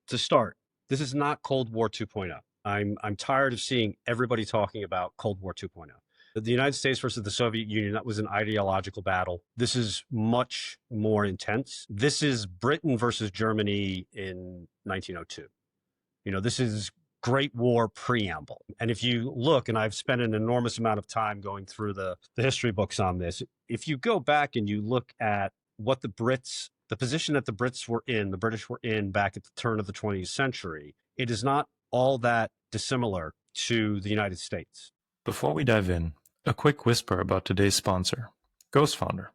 To start, this is not Cold War 2.0. I'm tired of seeing everybody talking about Cold War 2.0. The United States versus the Soviet Union, that was an ideological battle. This is much more intense. This is Britain versus Germany in 1902. This is Great War preamble. And if you look, and I've spent an enormous amount of time going through the history books on this, if you go back and you look at what the position that the British were in back at the turn of the 20th century, it is not all that dissimilar to the United States. Before we dive in, a quick whisper about today's sponsor, Ghost Founder.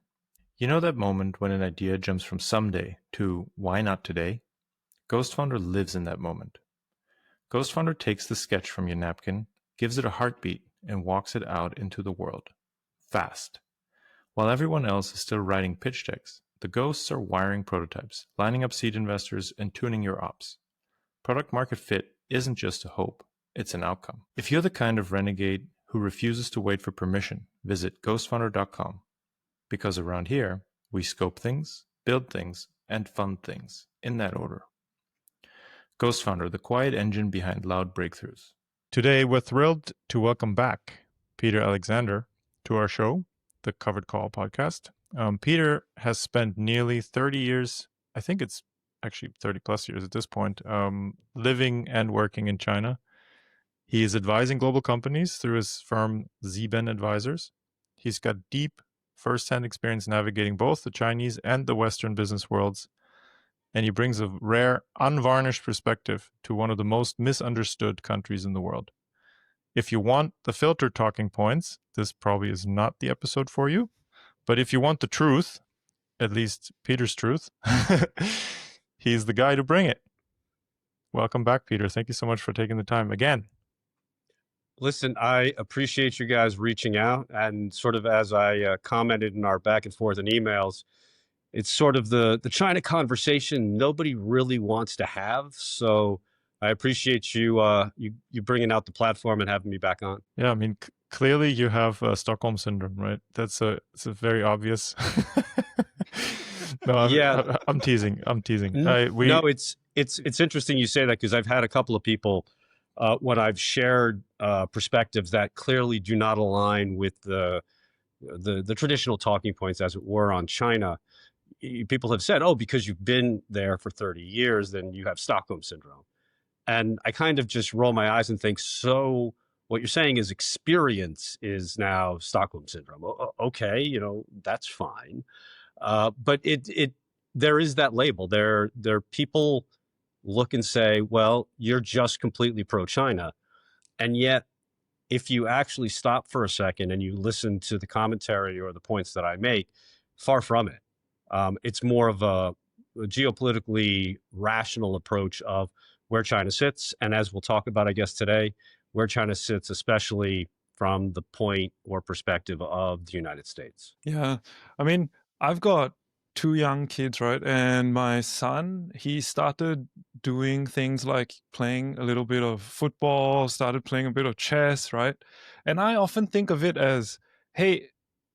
You know that moment when an idea jumps from someday to why not today? Ghost Founder lives in that moment. Ghost Founder takes the sketch from your napkin, gives it a heartbeat, and walks it out into the world. Fast. While everyone else is still writing pitch decks, the ghosts are wiring prototypes, lining up seed investors, and tuning your ops. Product market fit isn't just a hope, it's an outcome. If you're the kind of renegade who refuses to wait for permission, visit ghostfounder.com. Because around here, we scope things, build things, and fund things, in that order. Ghost Founder, the quiet engine behind loud breakthroughs. Today, we're thrilled to welcome back Peter Alexander to our show, the Covered Call podcast. Peter has spent nearly 30 years, I think it's actually 30 plus years at this point, living and working in China. He is advising global companies through his firm Zeben Advisors. He's got deep first-hand experience navigating both the Chinese and the Western business worlds, and he brings a rare, unvarnished perspective to one of the most misunderstood countries in the world. If you want the filtered talking points, this probably is not the episode for you. But if you want the truth, at least Peter's truth, he's the guy to bring it. Welcome back, Peter. Thank you so much for taking the time again. Listen, I appreciate you guys reaching out, and sort of as I commented in our back and forth in emails, it's sort of the China conversation nobody really wants to have. So I appreciate you you bringing out the platform and having me back on. Yeah, I mean, clearly you have Stockholm syndrome, right? It's a very obvious. No, Yeah. I'm teasing. No, it's interesting you say that, because I've had a couple of people when I've shared perspectives that clearly do not align with the traditional talking points, as it were, on China. People have said, oh, because you've been there for 30 years, then you have Stockholm syndrome. And I kind of just roll my eyes and think, so what you're saying is experience is now Stockholm syndrome. Okay, that's fine. But there is that label. There people look and say, well, you're just completely pro-China. And yet, if you actually stop for a second and you listen to the commentary or the points that I make, far from it. It's more of a geopolitically rational approach of where China sits. And as we'll talk about, I guess, today, where China sits, especially from the point or perspective of the United States. Yeah. I mean, I've got two young kids, right? And my son, he started doing things like playing a little bit of football, started playing a bit of chess, right? And I often think of it as, hey,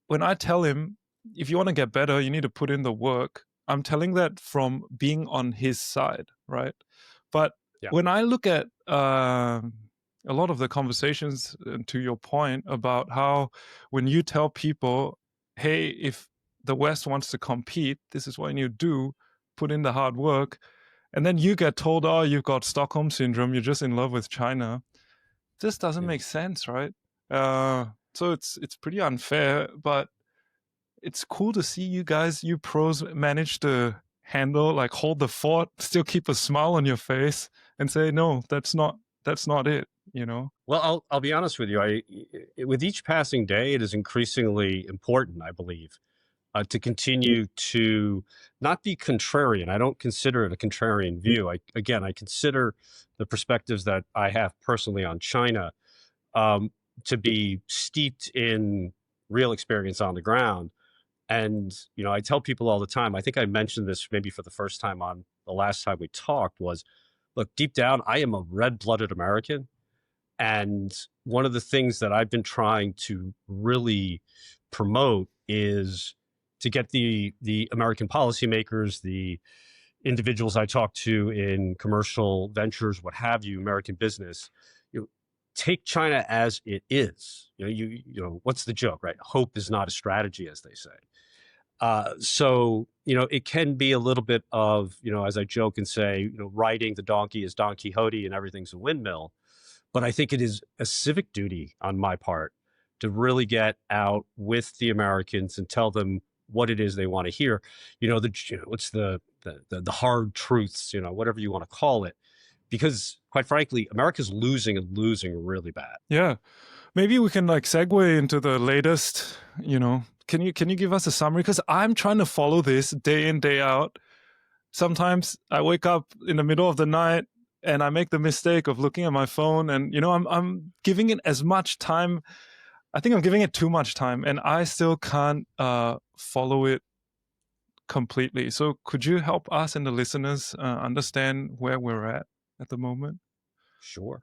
when I tell him, if you want to get better, you need to put in the work, I'm telling that from being on his side, right? But when I look at a lot of the conversations, to your point about how when you tell people, hey, if the West wants to compete, this is what you need to do, put in the hard work, and then you get told, oh, you've got Stockholm syndrome, you're just in love with China. This doesn't make sense, right? So it's pretty unfair, but it's cool to see you guys, you pros, manage to hold the fort, still keep a smile on your face, and say, no, that's not it, Well, I'll be honest with you. With each passing day, it is increasingly important, I believe, to continue to not be contrarian. I don't consider it a contrarian view. I consider the perspectives that I have personally on China to be steeped in real experience on the ground. And, I tell people all the time, I think I mentioned this maybe for the first time on the last time we talked, was, look, deep down, I am a red-blooded American. And one of the things that I've been trying to really promote is to get the American policymakers, the individuals I talk to in commercial ventures, what have you, American business, take China as it is. What's the joke, right? Hope is not a strategy, as they say. So, it can be a little bit of, as I joke and say, riding the donkey is Don Quixote and everything's a windmill. But I think it is a civic duty on my part to really get out with the Americans and tell them what it is they want to hear. What's the hard truths, whatever you want to call it. Because quite frankly, America's losing and losing really bad. Yeah. Maybe we can segue into the latest, can you give us a summary? Because I'm trying to follow this day in, day out. Sometimes I wake up in the middle of the night and I make the mistake of looking at my phone, and I'm giving it as much time. I think I'm giving it too much time, and I still can't follow it completely. So could you help us and the listeners understand where we're at the moment? Sure.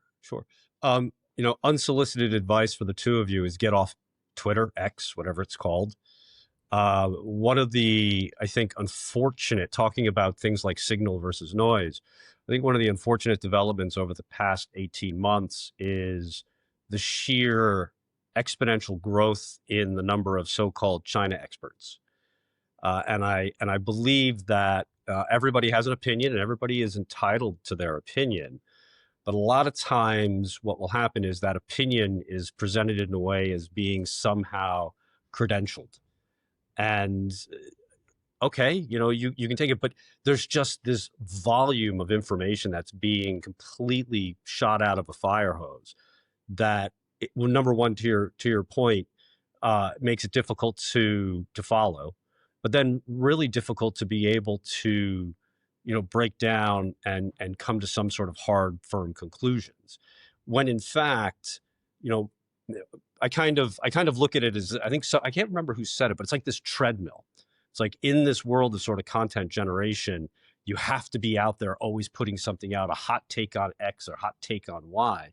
Unsolicited advice for the two of you is get off Twitter, X, whatever it's called. One of the, I think, unfortunate, talking about things like signal versus noise, I think one of the unfortunate developments over the past 18 months is the sheer exponential growth in the number of so-called China experts. And I believe that everybody has an opinion and everybody is entitled to their opinion. But a lot of times what will happen is that opinion is presented in a way as being somehow credentialed. And okay, you can take it, but there's just this volume of information that's being completely shot out of a fire hose that, number one, to your point, makes it difficult to follow, but then really difficult to be able to break down and come to some sort of hard, firm conclusions. When in fact, I kind of look at it as, I think so. I can't remember who said it, but it's like this treadmill. It's like in this world of sort of content generation, you have to be out there always putting something out, a hot take on X or hot take on Y.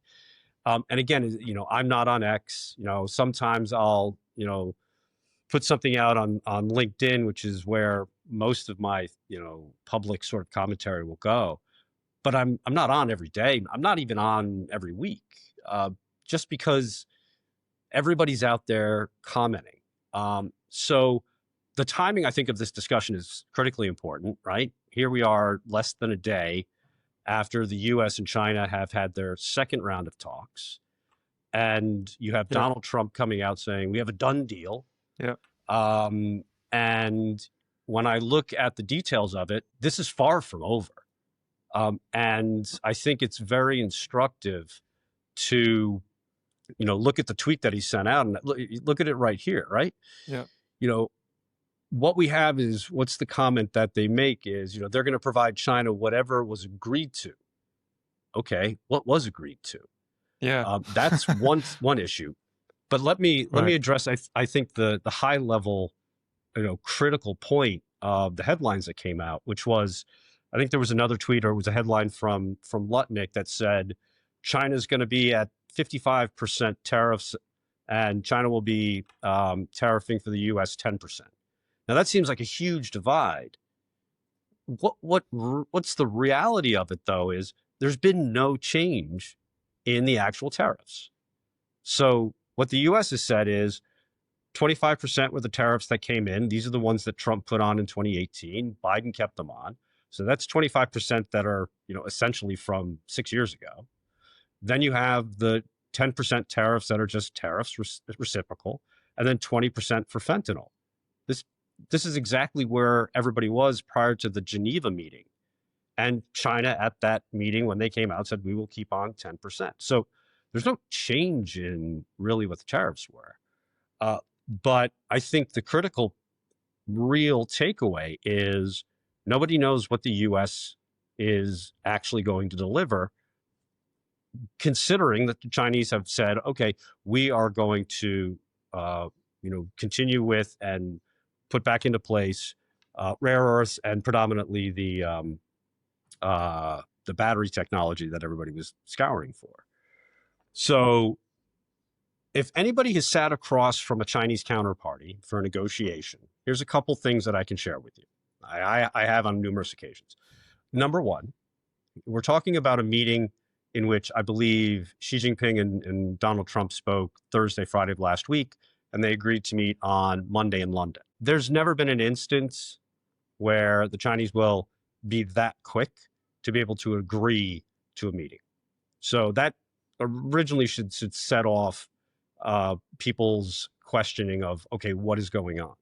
And again, I'm not on X. Sometimes I'll, put something out on LinkedIn, which is where most of my, public sort of commentary will go. But I'm not on every day. I'm not even on every week, just because everybody's out there commenting. So the timing, I think, of this discussion is critically important, right? Here we are less than a day after the US and China have had their second round of talks. And you have Donald Trump coming out saying, we have a done deal. Yeah. And when I look at the details of it, this is far from over. And I think it's very instructive to, look at the tweet that he sent out and look at it right here, right? Yeah. What we have is, what's the comment that they make is, they're going to provide China whatever was agreed to. Okay, what was agreed to? Yeah. That's one issue. But let me address, I think, the high level, critical point of the headlines that came out, which was, I think there was another tweet, or it was a headline from Lutnick that said, China's going to be at 55% tariffs and China will be tariffing for the US 10%. Now that seems like a huge divide. What's the reality of it, though, is there's been no change in the actual tariffs. So what the US has said is 25% were the tariffs that came in. These are the ones that Trump put on in 2018. Biden kept them on. So that's 25% that are, essentially from 6 years ago. Then you have the 10% tariffs that are just tariffs, reciprocal, and then 20% for fentanyl. This is exactly where everybody was prior to the Geneva meeting. And China at that meeting, when they came out, said, we will keep on 10%. So there's no change in really what the tariffs were. But I think the critical real takeaway is nobody knows what the US is actually going to deliver, considering that the Chinese have said, okay, we are going to, continue with and put back into place rare earths and predominantly the battery technology that everybody was scouring for. So if anybody has sat across from a Chinese counterparty for a negotiation, here's a couple things that I can share with you. I have on numerous occasions. Number one, we're talking about a meeting in which I believe Xi Jinping and Donald Trump spoke Thursday, Friday of last week, and they agreed to meet on Monday in London. There's never been an instance where the Chinese will be that quick to be able to agree to a meeting. So that originally should set off people's questioning of, okay, what is going on?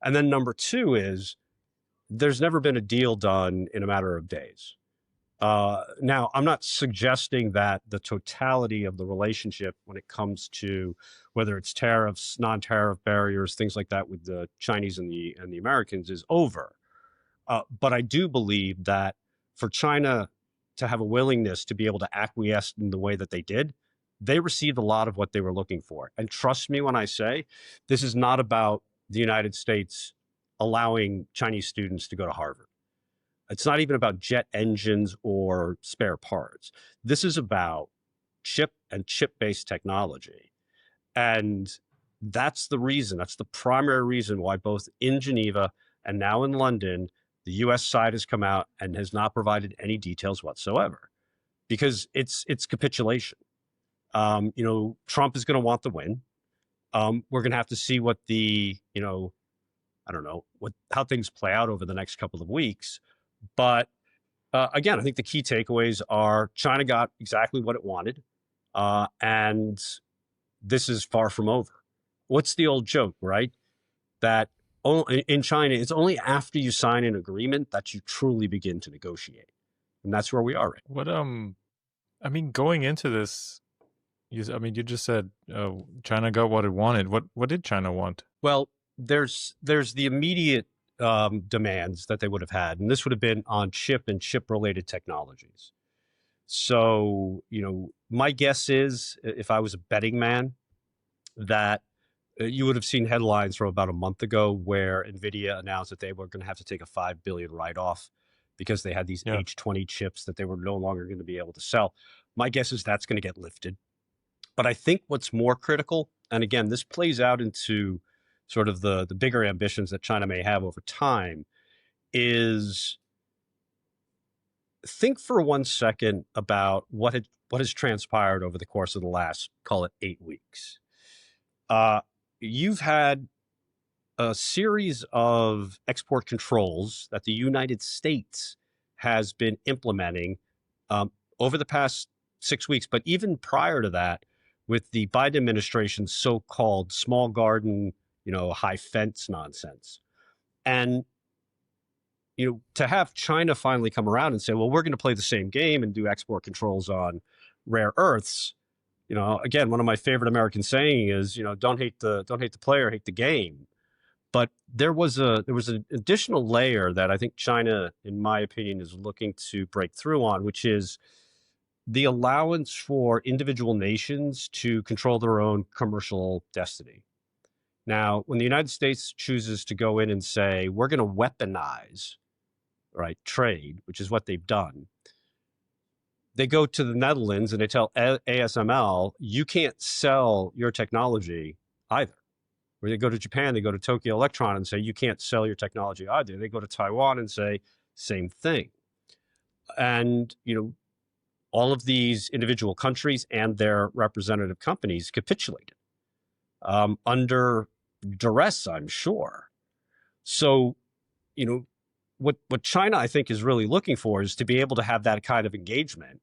And then number two is there's never been a deal done in a matter of days. Now, I'm not suggesting that the totality of the relationship when it comes to whether it's tariffs, non-tariff barriers, things like that with the Chinese and the Americans is over. But I do believe that for China to have a willingness to be able to acquiesce in the way that they did, they received a lot of what they were looking for. And trust me when I say, this is not about the United States allowing Chinese students to go to Harvard. It's not even about jet engines or spare parts. This is about chip and chip-based technology. And that's the reason, that's the primary reason why both in Geneva and now in London, the US side has come out and has not provided any details whatsoever because it's capitulation. Trump is going to want the win. We're going to have to see what I don't know how things play out over the next couple of weeks. But again, I think the key takeaways are China got exactly what it wanted. And this is far from over. What's the old joke, right? That in China, it's only after you sign an agreement that you truly begin to negotiate. And that's where we are right now. What, I mean, going into this, you just said China got what it wanted. What did China want? Well, there's the immediate demands that they would have had, and this would have been on chip and chip-related technologies. So, my guess is, if I was a betting man, that you would have seen headlines from about a month ago where NVIDIA announced that they were going to have to take a $5 billion write-off because they had these H20 chips that they were no longer going to be able to sell. My guess is that's going to get lifted. But I think what's more critical, and again, this plays out into sort of the bigger ambitions that China may have over time, is think for 1 second about what has transpired over the course of the last, call it 8 weeks. You've had a series of export controls that the United States has been implementing over the past 6 weeks, but even prior to that, with the Biden administration's so-called small garden, high fence nonsense. And, to have China finally come around and say, well, we're going to play the same game and do export controls on rare earths. Again, one of my favorite American saying is, don't hate the player, hate the game. But there was an additional layer that I think China, in my opinion, is looking to break through on, which is the allowance for individual nations to control their own commercial destiny. Now, when the United States chooses to go in and say, we're going to weaponize, trade, which is what they've done, they go to the Netherlands and they tell ASML, you can't sell your technology either. Or they go to Japan, they go to Tokyo Electron and say, you can't sell your technology either. They go to Taiwan and say, same thing. And, all of these individual countries and their representative companies capitulated under duress, I'm sure. So, what China, I think, is really looking for is to be able to have that kind of engagement.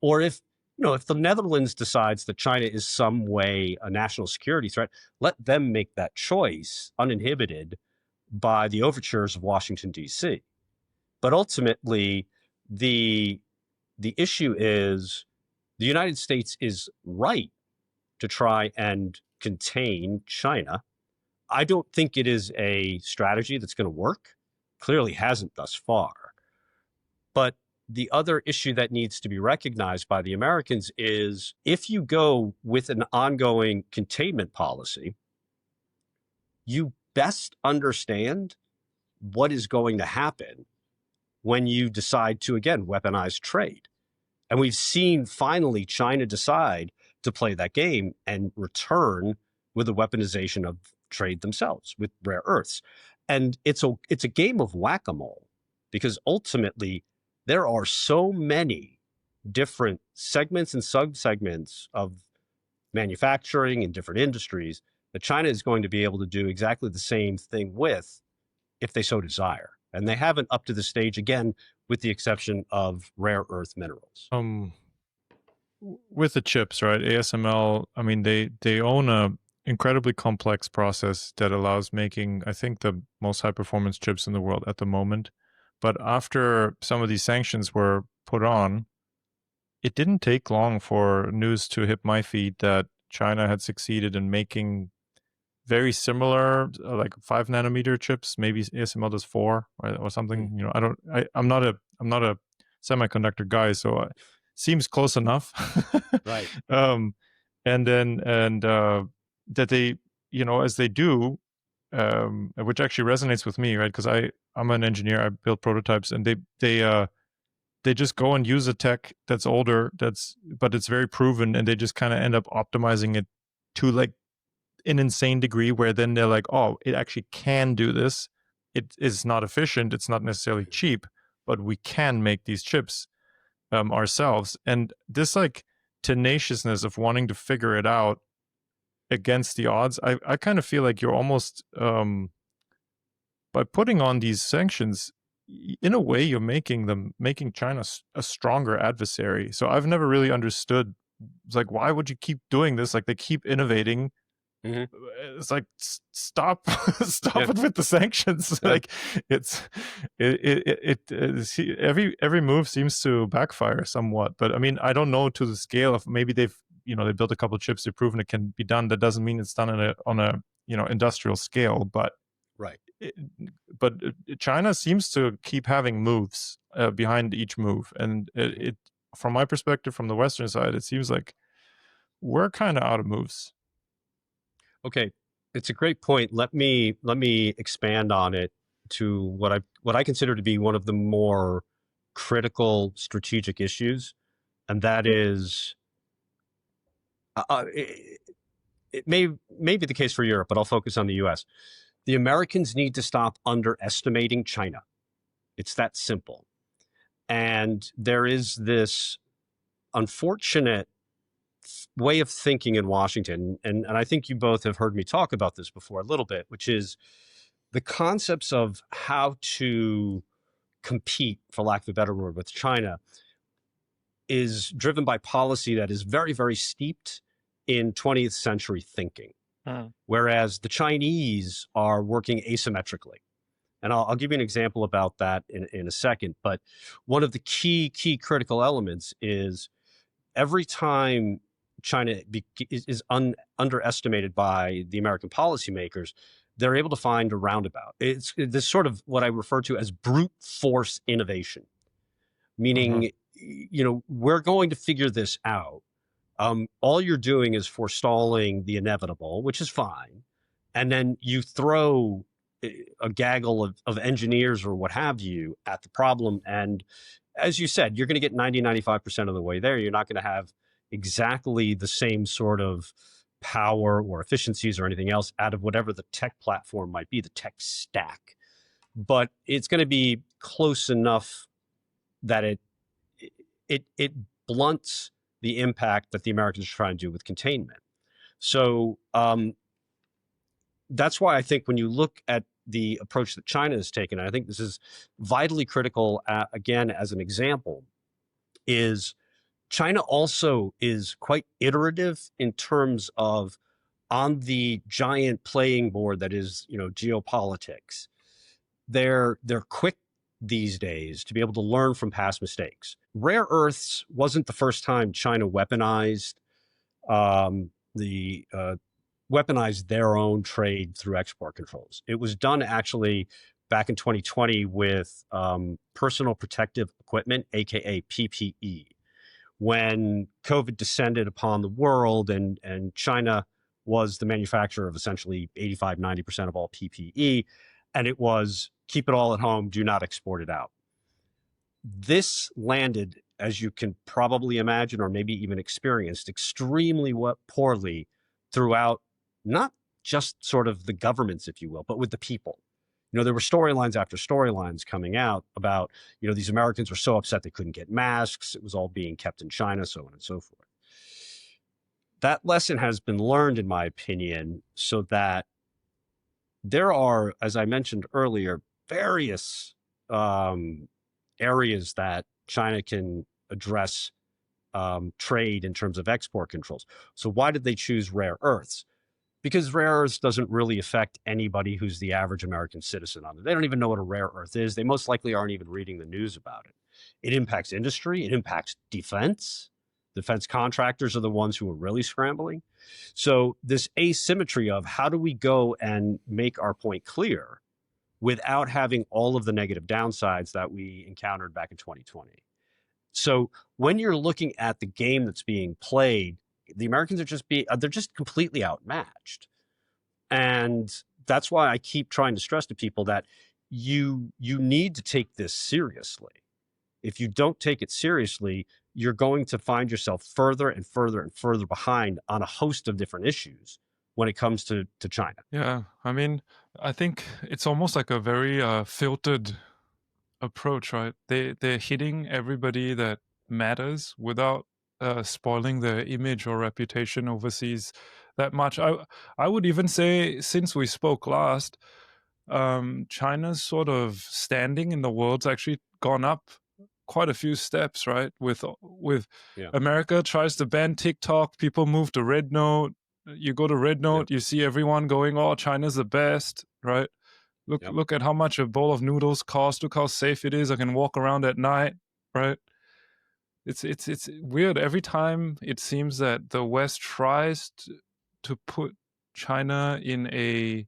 Or if the Netherlands decides that China is some way a national security threat, let them make that choice uninhibited by the overtures of Washington, D.C. But ultimately, the issue is the United States is right to try and contain China. I don't think it is a strategy that's going to work. Clearly hasn't thus far. But the other issue that needs to be recognized by the Americans is if you go with an ongoing containment policy, you best understand what is going to happen when you decide to, again, weaponize trade. And we've seen finally China decide to play that game and return with the weaponization of trade themselves with rare earths. And it's a game of whack-a-mole, because ultimately there are so many different segments and subsegments of manufacturing in different industries that China is going to be able to do exactly the same thing with, if they so desire. And they haven't up to the stage, again, with the exception of rare earth minerals. With the chips, right? ASML, I mean, they own a incredibly complex process that allows making, I think, the most high performance chips in the world at the moment. But after some of these sanctions were put on, it didn't take long for news to hit my feed that China had succeeded in making very similar, like 5 nanometer chips. Maybe ASML does 4 or something. You know, I'm not a semiconductor guy, so it seems close enough. Right. And that they, you know, as they do, which actually resonates with me, right? Because I'm an engineer. I build prototypes, and they just go and use a tech that's older, but it's very proven, and they just kind of end up optimizing it to like an insane degree, where then they're like, oh, it actually can do this. It is not efficient. It's not necessarily cheap, but we can make these chips ourselves. And this like tenaciousness of wanting to figure it out against the odds, I kind of feel like you're almost by putting on these sanctions, in a way, you're making China a stronger adversary. So I've never really understood, like, why would you keep doing this? Like, they keep innovating. It's like, stop it with the sanctions. Like, every move seems to backfire somewhat. But I mean, I don't know to the scale of, maybe they built a couple of chips, they've proven it can be done. That doesn't mean it's done on a industrial scale. But right. But China seems to keep having moves behind each move, and it from my perspective, from the Western side, it seems like we're kind of out of moves. Okay, it's a great point. Let me expand on it to what I consider to be one of the more critical strategic issues, and that is, it may be the case for Europe, but I'll focus on the U.S. The Americans need to stop underestimating China. It's that simple. And there is this unfortunate way of thinking in Washington, and I think you both have heard me talk about this before a little bit, which is the concepts of how to compete, for lack of a better word, with China is driven by policy that is very, very steeped in 20th century thinking. Whereas the Chinese are working asymmetrically. And I'll give you an example about that in a second. But one of the key critical elements is every time China is underestimated by the American policymakers, they're able to find a roundabout. It's this sort of what I refer to as brute force innovation, meaning, we're going to figure this out. All you're doing is forestalling the inevitable, which is fine. And then you throw a gaggle of engineers or what have you at the problem. And as you said, you're going to get 95% of the way there. You're not going to have exactly the same sort of power or efficiencies or anything else out of whatever the tech platform might be, the tech stack. But it's going to be close enough that it blunts the impact that the Americans are trying to do with containment. So that's why I think when you look at the approach that China has taken, and I think this is vitally critical, again, as an example, is China also is quite iterative in terms of, on the giant playing board that is, geopolitics. They're quick these days to be able to learn from past mistakes. Rare earths wasn't the first time China weaponized their own trade through export controls. It was done actually back in 2020 with personal protective equipment, aka PPE. When COVID descended upon the world and China was the manufacturer of essentially 85-90% of all PPE, and it was keep it all at home, do not export it out. This landed, as you can probably imagine, or maybe even experienced, extremely poorly throughout, not just sort of the governments, if you will, but with the people. There were storylines after storylines coming out about, these Americans were so upset they couldn't get masks. It was all being kept in China, so on and so forth. That lesson has been learned, in my opinion, so that there are, as I mentioned earlier, various areas that China can address trade in terms of export controls. So why did they choose rare earths? Because rare earths doesn't really affect anybody who's the average American citizen on it. They don't even know what a rare earth is. They most likely aren't even reading the news about it. It impacts industry. It impacts defense. Defense contractors are the ones who are really scrambling. So this asymmetry of how do we go and make our point clear without having all of the negative downsides that we encountered back in 2020. So when you're looking at the game that's being played, the Americans are they're just completely outmatched. And that's why I keep trying to stress to people that you need to take this seriously. If you don't take it seriously, you're going to find yourself further and further and further behind on a host of different issues when it comes to China. Yeah, I mean, I think it's almost like a very filtered approach, right? They're hitting everybody that matters without spoiling their image or reputation overseas that much. I would even say, since we spoke last, China's sort of standing in the world's actually gone up quite a few steps, right? With Yeah. America tries to ban TikTok, people move to Red Note. You go to Red Note, you see everyone going, "Oh, China's the best," right? Look at how much a bowl of noodles costs. Look how safe it is. I can walk around at night, right? It's weird. Every time it seems that the West tries to put China in a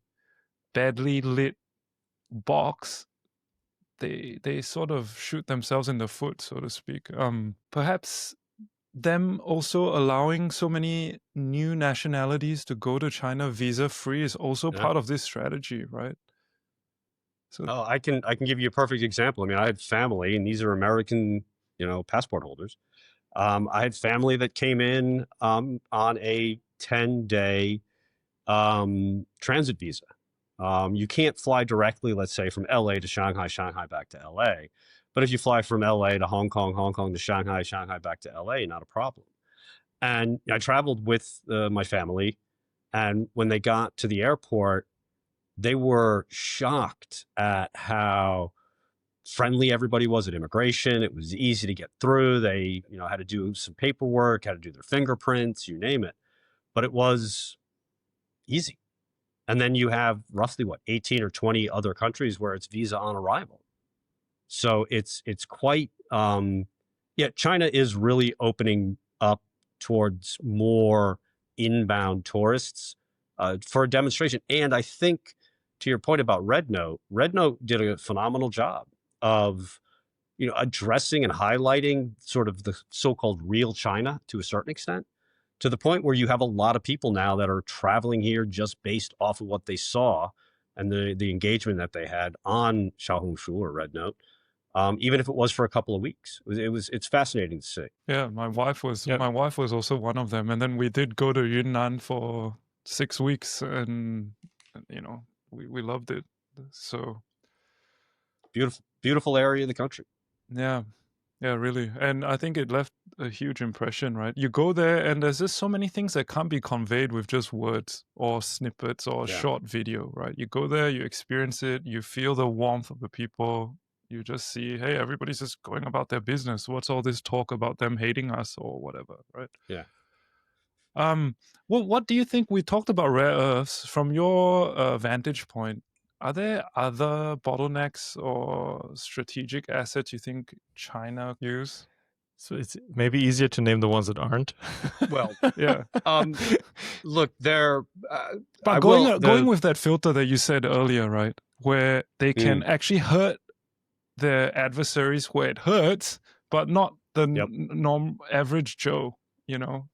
badly lit box, they sort of shoot themselves in the foot, so to speak. Perhaps them also allowing so many new nationalities to go to China visa free is also part of this strategy, right? So I can give you a perfect example. I mean, I had family, and these are American, passport holders. I had family that came in on a 10-day transit visa. You can't fly directly, let's say, from LA to Shanghai, Shanghai back to LA. But if you fly from LA to Hong Kong, Hong Kong to Shanghai, Shanghai back to LA, not a problem. And I traveled with my family. And when they got to the airport, they were shocked at how friendly everybody was at immigration. It was easy to get through. They, had to do some paperwork, had to do their fingerprints, you name it. But it was easy. And then you have roughly 18 or 20 other countries where it's visa on arrival. So it's quite China is really opening up towards more inbound tourists for a demonstration. And I think, to your point about Red Note did a phenomenal job of addressing and highlighting sort of the so-called real China to a certain extent, to the point where you have a lot of people now that are traveling here just based off of what they saw and the engagement that they had on Xiaohongshu or Red Note, even if it was for a couple of weeks. It's fascinating to see. Yeah, my wife was also one of them, and then we did go to Yunnan for 6 weeks, and we loved it. So beautiful area of the country. Yeah, really. And I think it left a huge impression, right? You go there and there's just so many things that can't be conveyed with just words or snippets or short video, right? You go there, you experience it, you feel the warmth of the people. You just see, hey, everybody's just going about their business. What's all this talk about them hating us or whatever, right? Yeah. Well, what do you think? We talked about rare earths. From your vantage point, are there other bottlenecks or strategic assets you think China use? So it's maybe easier to name the ones that aren't. Well, yeah. Look, they're. But going with that filter that you said earlier, right, where they can actually hurt their adversaries where it hurts, but not the norm average Joe.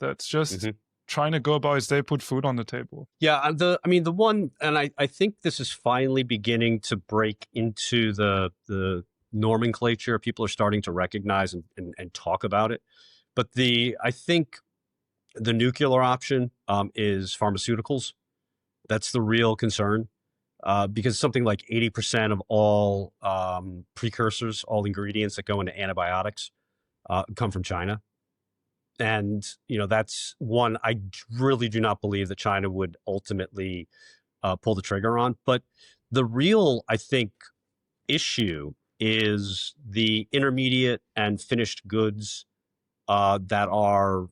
That's just trying to go about his day, put food on the table. Yeah, the one, and I think this is finally beginning to break into the nomenclature. People are starting to recognize and talk about it. But I think the nuclear option is pharmaceuticals. That's the real concern. because something like 80% of all precursors, all ingredients that go into antibiotics come from China. And, that's one I really do not believe that China would ultimately pull the trigger on. But the real, I think, issue is the intermediate and finished goods that are,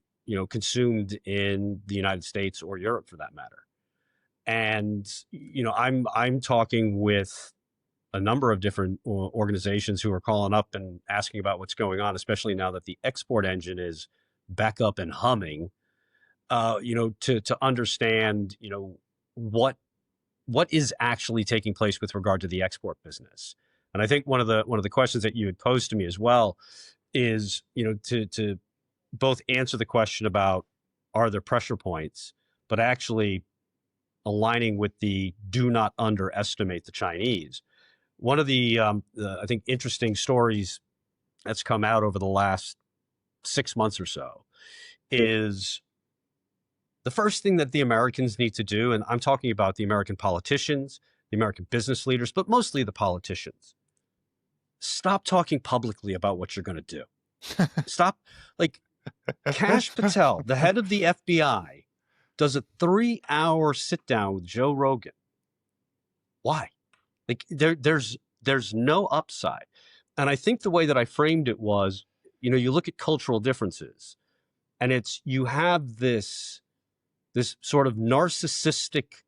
consumed in the United States or Europe, for that matter. And, I'm talking with a number of different organizations who are calling up and asking about what's going on, especially now that the export engine is back up and humming, to understand, what is actually taking place with regard to the export business. And I think one of the questions that you had posed to me as well is, to both answer the question about are there pressure points, but actually aligning with the do not underestimate the Chinese. One of the I think interesting stories that's come out over the last 6 months or so is the first thing that the Americans need to do, and I'm talking about the American politicians, the American business leaders, but mostly the politicians. Stop talking publicly about what you're going to do. Stop. Like Kash Patel, the head of the FBI, does a 3-hour sit down with Joe Rogan. Why? Like there's no upside. And I think the way that I framed it was, you look at cultural differences, and it's you have this sort of narcissistic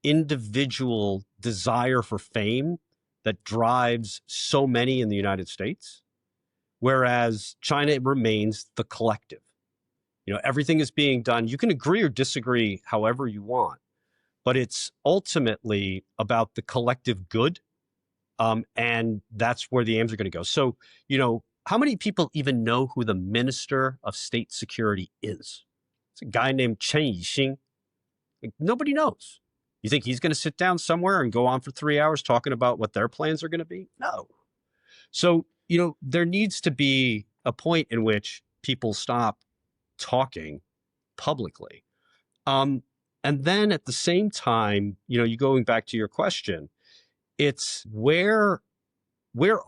individual desire for fame that drives so many in the United States, whereas China remains the collective. Everything is being done. You can agree or disagree however you want, but it's ultimately about the collective good. And that's where the aims are going to go. So, how many people even know who the Minister of State Security is? It's a guy named Chen Yixing. Like, nobody knows. You think he's going to sit down somewhere and go on for 3 hours talking about what their plans are going to be? No. So, there needs to be a point in which people stop talking publicly. And then at the same time, you going back to your question, it's where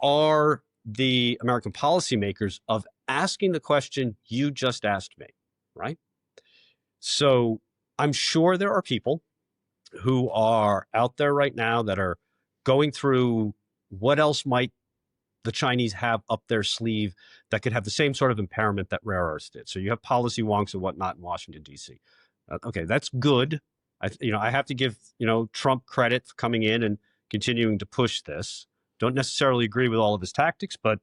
are the American policymakers of asking the question you just asked me, right? So I'm sure there are people who are out there right now that are going through what else might the Chinese have up their sleeve that could have the same sort of impairment that rare earths did. So you have policy wonks and whatnot in Washington, D.C. Okay, that's good. I have to give, Trump credit for coming in and continuing to push this. Don't necessarily agree with all of his tactics, but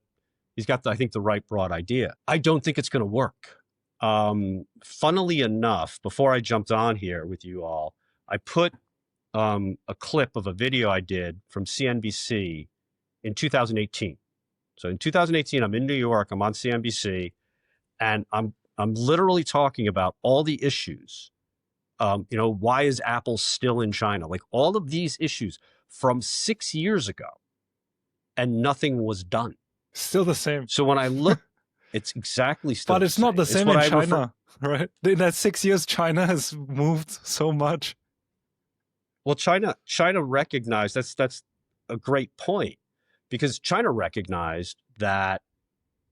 he's got, I think, the right broad idea. I don't think it's going to work. Funnily enough, before I jumped on here with you all, I put a clip of a video I did from CNBC in 2018. So in 2018, I'm in New York, I'm on CNBC, and I'm literally talking about all the issues. Why is Apple still in China? Like all of these issues from 6 years ago, and nothing was done. Still the same. So when I look, it's exactly still but the it's same. not the same in what China, right? In that 6 years, China has moved so much. Well, China recognized that's a great point, because China recognized that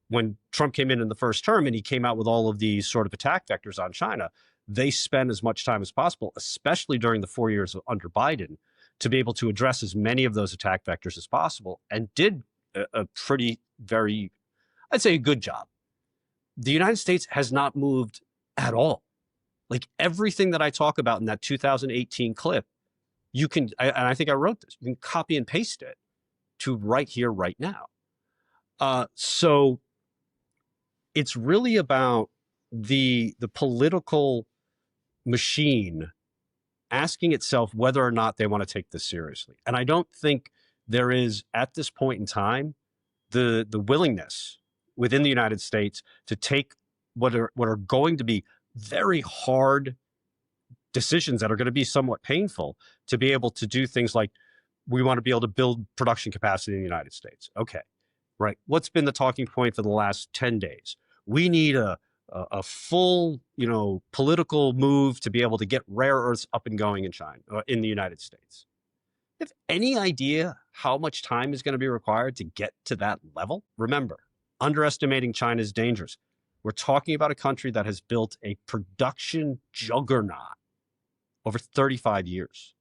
when Trump came in the first term and he came out with all of these sort of attack vectors on China, they spent as much time as possible, especially during the 4 years under Biden, to be able to address as many of those attack vectors as possible, and did a I'd say a good job. The United States has not moved at all. Like everything that I talk about in that 2018 clip, you can, and I think I wrote this, you can copy and paste it to right here, right now. So it's really about the political machine asking itself whether or not they want to take this seriously. And I don't think there is, at this point in time, the willingness within the United States to take what are going to be very hard decisions that are going to be somewhat painful, to be able to do things like, we want to be able to build production capacity in the United States. Okay, right. What's been the talking point for the last 10 days? We need a full, political move to be able to get rare earths up and going in China, in the United States. have any idea how much time is going to be required to get to that level? Remember, underestimating China is dangerous. We're talking about a country that has built a production juggernaut over 35 years.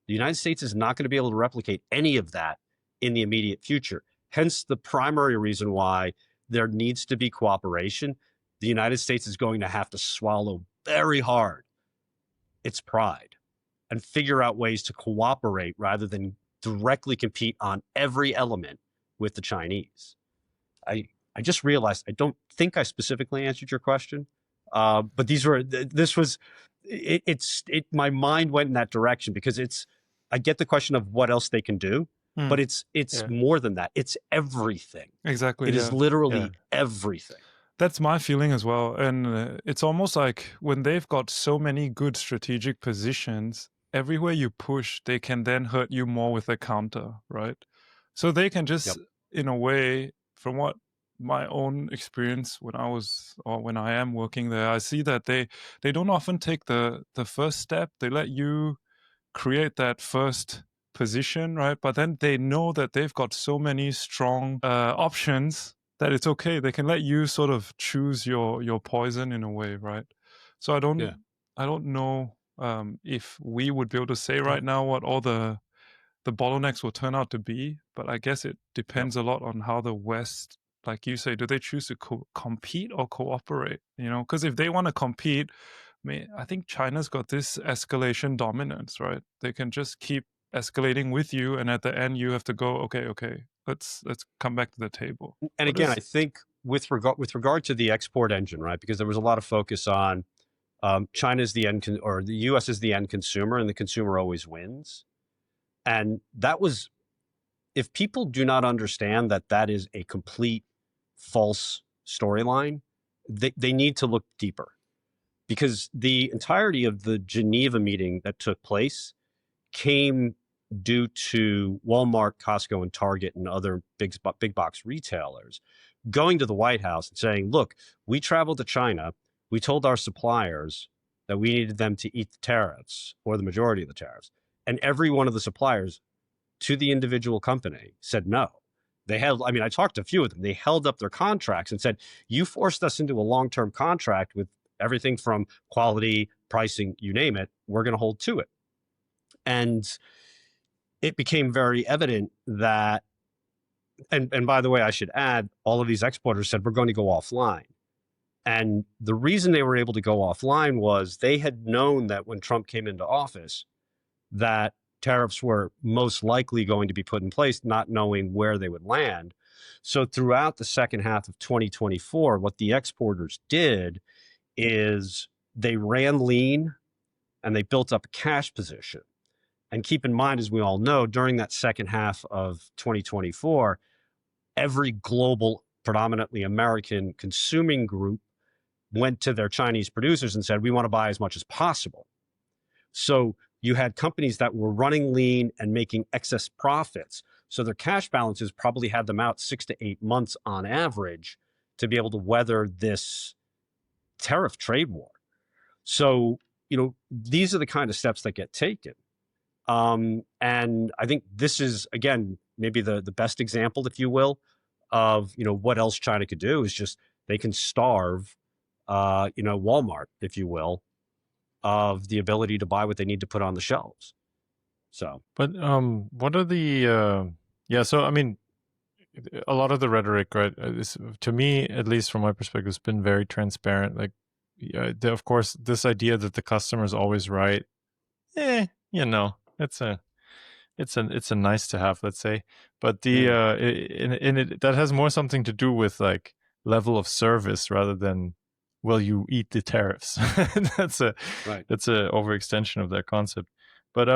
The United States is not going to be able to replicate any of that in the immediate future. Hence, the primary reason why there needs to be cooperation. The United States is going to have to swallow very hard its pride and figure out ways to cooperate rather than directly compete on every element with the Chinese. I just realized I don't think I specifically answered your question, but my mind went in that direction because I get the question of what else they can do, but it's more than that. It's everything. Exactly. It is literally everything. That's my feeling as well. And it's almost like when they've got so many good strategic positions, everywhere you push, they can then hurt you more with a counter, right? So they can just, in a way, from what my own experience when I am working there, I see that they don't often take the first step. They let you create that first position, right? But then they know that they've got so many strong options that it's okay. They can let you sort of choose your poison in a way, right? So I don't know if we would be able to say right now what all the bottlenecks will turn out to be, but I guess it depends a lot on how the West, like you say, do they choose to compete or cooperate? You know, because if they want to compete, I think China's got this escalation dominance, right? They can just keep escalating with you, and at the end, you have to go, okay, let's come back to the table. And again, I think with regard to the export engine, right? Because there was a lot of focus on China's the end, or the U.S. is the end consumer, and the consumer always wins. And that was, if people do not understand that that is a complete false storyline, they need to look deeper. Because the entirety of the Geneva meeting that took place came due to Walmart, Costco, and Target and other big box retailers going to the White House and saying, look, we traveled to China. We told our suppliers that we needed them to eat the tariffs or the majority of the tariffs. And every one of the suppliers to the individual company said no. I talked to a few of them. They held up their contracts and said, you forced us into a long-term contract with everything from quality, pricing, you name it, we're going to hold to it. And it became very evident that, and by the way, I should add, all of these exporters said, we're going to go offline. And the reason they were able to go offline was they had known that when Trump came into office, that tariffs were most likely going to be put in place, not knowing where they would land. So throughout the second half of 2024, what the exporters did is they ran lean and they built up a cash position. And keep in mind, as we all know, during that second half of 2024, every global, predominantly American consuming group went to their Chinese producers and said, we want to buy as much as possible. So you had companies that were running lean and making excess profits. So their cash balances probably had them out 6 to 8 months on average to be able to weather this tariff trade war. So, these are the kind of steps that get taken. And I think this is, again, maybe the best example, if you will, of, what else China could do is just, they can starve, Walmart, if you will, of the ability to buy what they need to put on the shelves. So, but what are the so I mean, a lot of the rhetoric, right, to me, at least from my perspective, has been very transparent. Like, of course, this idea that the customer is always right, it's a nice to have, let's say, but that has more something to do with like level of service rather than will you eat the tariffs. That's a overextension of that concept. But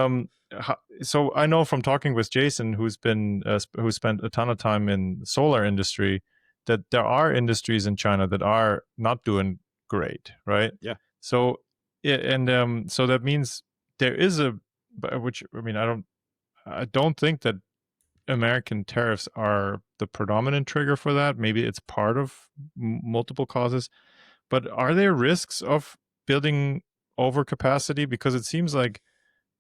so I know from talking with Jason, who spent a ton of time in the solar industry, that there are industries in China that are not doing great, right? Yeah. So so that means there is I don't think that American tariffs are the predominant trigger for that. Maybe it's part of multiple causes, but are there risks of building overcapacity? Because it seems like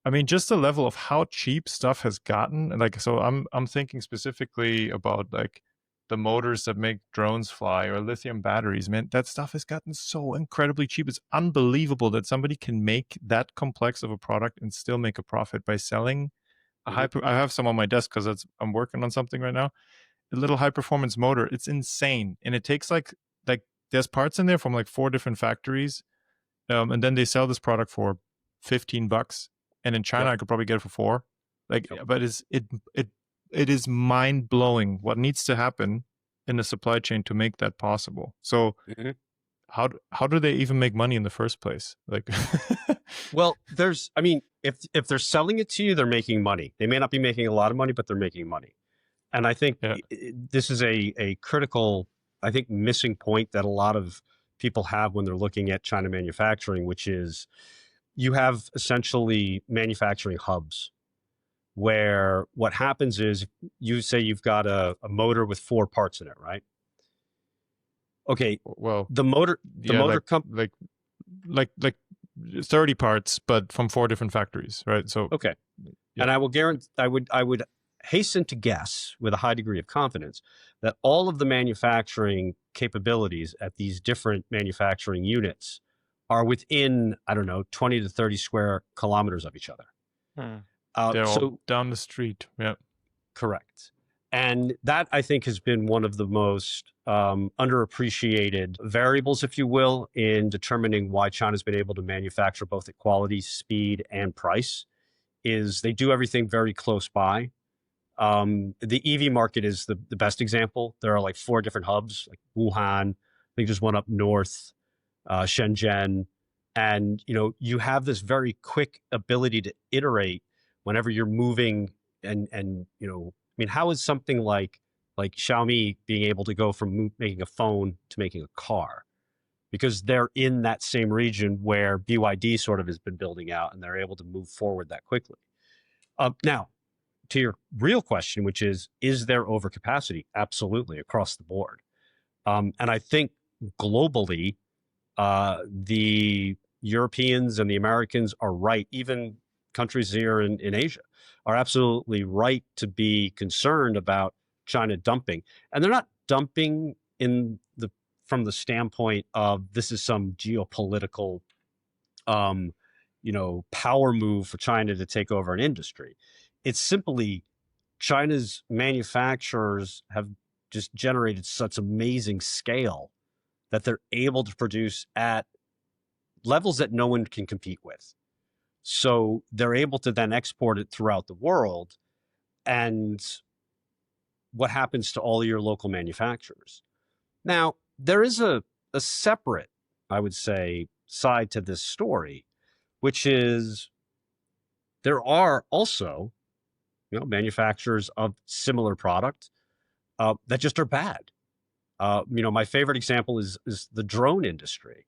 I mean, just the level of how cheap stuff has gotten. Like, so I'm thinking specifically about like the motors that make drones fly or lithium batteries. Man, that stuff has gotten so incredibly cheap. It's unbelievable that somebody can make that complex of a product and still make a profit by selling a Mhm. I have some on my desk because I'm working on something right now. A little high performance motor. It's insane, and it takes like there's parts in there from like 4 different factories, and then they sell this product for $15, and in China Yep. I could probably get it for 4. Like, Yep. but it is mind blowing what needs to happen in the supply chain to make that possible. So Mhm. how do they even make money in the first place? Like, Well, I mean, if they're selling it to you, they're making money. They may not be making a lot of money, but they're making money. And I think yeah, this is a critical, I think, missing point that a lot of people have when they're looking at China manufacturing, which is you have essentially manufacturing hubs where what happens is you say you've got a motor with 4 parts in it, right? Okay, well, the motor yeah, comp like 30 parts, but from 4 different factories, right? So okay. yeah. And I will guarantee, I would hasten to guess with a high degree of confidence that all of the manufacturing capabilities at these different manufacturing units are within, I don't know, 20 to 30 square kilometers of each other. They're all So down the street. Yeah. correct. And that, I think, has been one of the most underappreciated variables, if you will, in determining why China's been able to manufacture both at quality, speed, and price, is they do everything very close by. The EV market is the best example. There are like 4 different hubs, like Wuhan. I think there's one up north, Shenzhen, and you have this very quick ability to iterate whenever you're moving. And I mean, how is something like Xiaomi being able to go from making a phone to making a car? Because they're in that same region where BYD sort of has been building out, and they're able to move forward that quickly. Now, to your real question, which is there overcapacity? Absolutely, across the board. And I think globally, the Europeans and the Americans are right. Even countries here in Asia are absolutely right to be concerned about China dumping. And they're not dumping from the standpoint of this is some geopolitical power move for China to take over an industry. It's simply China's manufacturers have just generated such amazing scale that they're able to produce at levels that no one can compete with. So they're able to then export it throughout the world. And what happens to all your local manufacturers? Now, there is a separate, I would say, side to this story, which is there are also manufacturers of similar product that just are bad. My favorite example is the drone industry.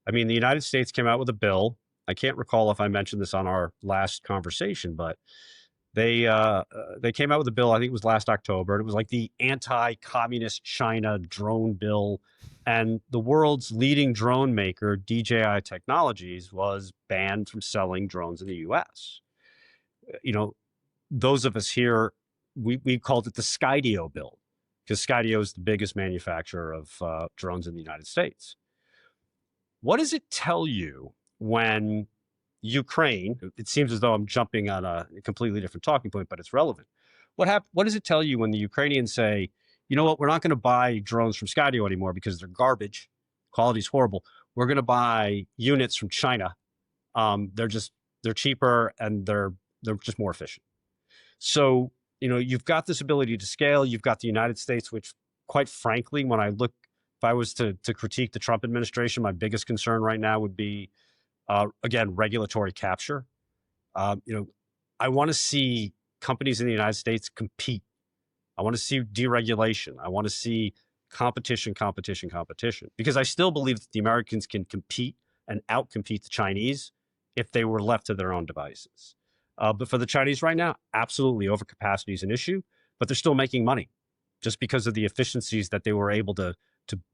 I mean, the United States came out with a bill. I can't recall if I mentioned this on our last conversation, but they came out with a bill. I think it was last October. And it was like the anti-communist China drone bill, and the world's leading drone maker, DJI Technologies, was banned from selling drones in the U.S. Those of us here, we called it the Skydio bill because Skydio is the biggest manufacturer of drones in the United States. What does it tell you when Ukraine, it seems as though I'm jumping on a completely different talking point, but it's relevant. What does it tell you when the Ukrainians say, you know what, we're not going to buy drones from Skydio anymore because they're garbage, quality's horrible. We're going to buy units from China. They're cheaper and they're just more efficient. So, you've got this ability to scale. You've got the United States, which, quite frankly, if I was to critique the Trump administration, my biggest concern right now would be, again, regulatory capture. I want to see companies in the United States compete. I want to see deregulation. I want to see competition, competition, competition, because I still believe that the Americans can compete and outcompete the Chinese if they were left to their own devices. But for the Chinese right now, absolutely overcapacity is an issue, but they're still making money just because of the efficiencies that they were able to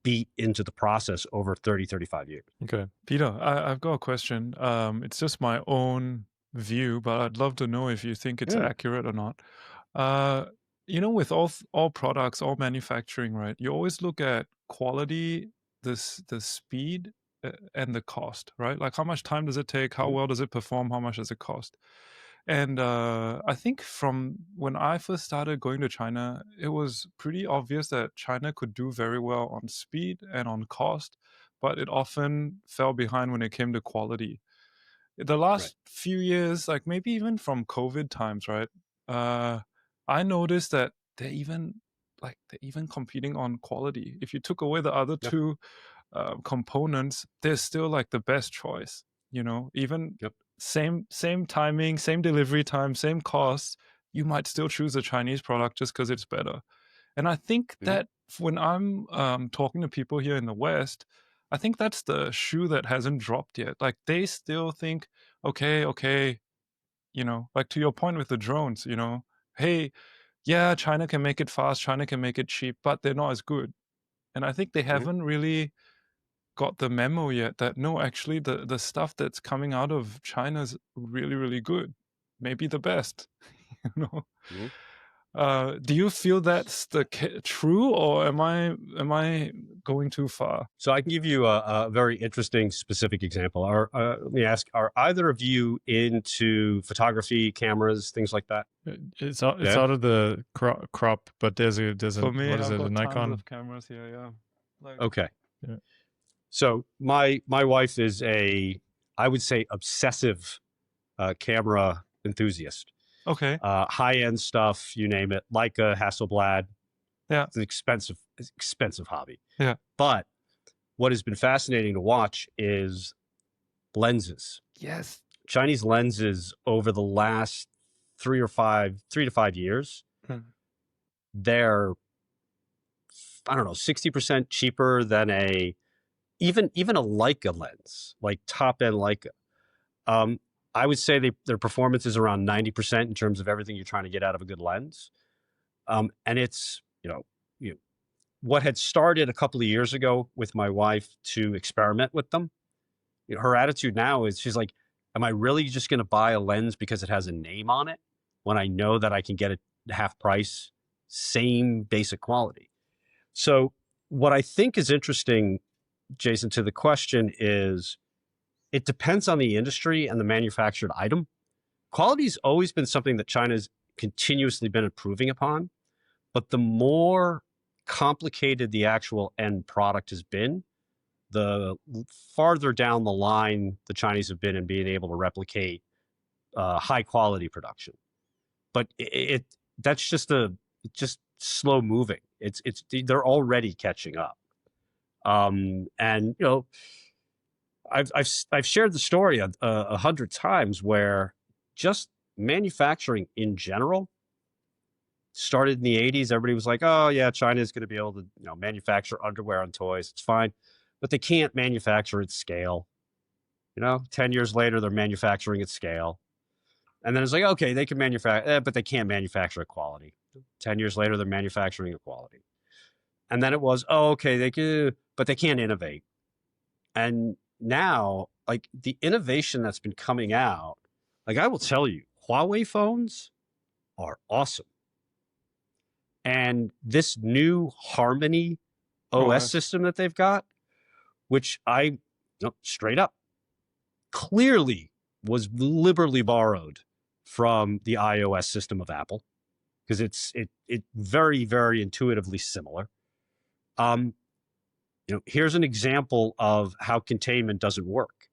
beat into the process over 30, 35 years. Okay. Peter, I've got a question. It's just my own view, but I'd love to know if you think it's Yeah. accurate or not. With all products, all manufacturing, right? You always look at quality, the speed, and the cost, right? Like how much time does it take? How Mhm. well does it perform? How much does it cost? And I think from when I first started going to China, it was pretty obvious that China could do very well on speed and on cost, but it often fell behind when it came to quality. The Right. last few years, like maybe even from COVID times, right? I noticed that they're even competing on quality. If you took away the other Yep. two components, they're still like the best choice. Even Yep. same timing, same delivery time, same cost, you might still choose a Chinese product just because it's better. And I think Mhm. that when I'm talking to people here in the West, I think that's the shoe that hasn't dropped yet. Like they still think, okay, like to your point with the drones, hey, yeah, China can make it fast, China can make it cheap, but they're not as good. And I think they Mhm. haven't really got the memo yet that no, actually the stuff that's coming out of China is really, really good. Maybe the best, you know. Mhm. Do you feel that's true, or am I going too far? So I can give you a very interesting specific example. Let me ask: are either of you into photography, cameras, things like that? It's Yeah. out of the crop, but there's a For me, what is I've it, a got tons Nikon? of cameras here. Yeah, like Okay. Yeah. So my wife is I would say, obsessive camera enthusiast. okay, High end stuff, you name it. Leica, Hasselblad. yeah, It's an expensive hobby. yeah, But what has been fascinating to watch is lenses. yes, Chinese lenses over the last 3 to 5 years, mm, they're, I don't know, 60% cheaper than even a Leica lens, like top end Leica. Um, I would say their performance is around 90% in terms of everything you're trying to get out of a good lens. And it's, what had started a couple of years ago with my wife to experiment with them. Her attitude now is she's like, am I really just going to buy a lens because it has a name on it when I know that I can get it half price, same basic quality? So what I think is interesting, Jason, to the question is it depends on the industry and the manufactured item. Quality's always been something that China's continuously been improving upon, but the more complicated the actual end product has been, the farther down the line the Chinese have been in being able to replicate high quality production. But that's just slow moving. It's they're already catching up. And I've shared the story 100 times where just manufacturing in general started in the 80s. Everybody was like, oh yeah, China is going to be able to manufacture underwear and toys. It's fine, but they can't manufacture at scale. 10 years later, they're manufacturing at scale. And then it's like, okay, they can manufacture, but they can't manufacture at quality. 10 years later, they're manufacturing at quality. And then it was, oh, okay, they can, but they can't innovate. And now, like the innovation that's been coming out, like I will tell you, Huawei phones are awesome. And this new Harmony OS OS, system that they've got, which straight up clearly was liberally borrowed from the iOS system of Apple because it very, very intuitively similar. Here's an example of how containment doesn't work.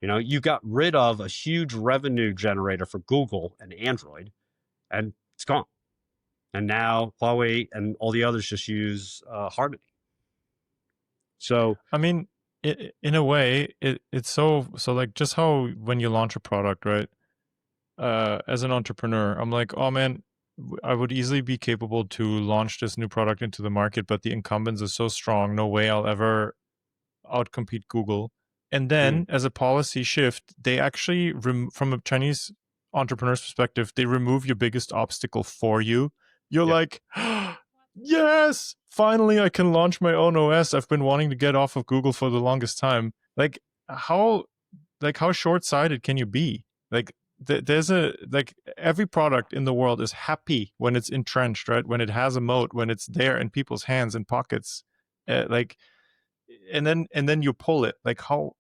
You got rid of a huge revenue generator for Google and Android, and it's gone. And now Huawei and all the others just use Harmony. So, I mean, in a way, it's so like just how when you launch a product, right? As an entrepreneur, I'm like, oh man, I would easily be capable to launch this new product into the market, but the incumbents are so strong, no way I'll ever outcompete Google. And then, as a policy shift, they actually, from a Chinese entrepreneur's perspective, they remove your biggest obstacle for you. You're yep. like, yes, finally I can launch my own OS. I've been wanting to get off of Google for the longest time. Like how short-sighted can you be? Like there's every product in the world is happy when it's entrenched, right? When it has a moat, when it's there in people's hands and pockets, and then you pull it. Like how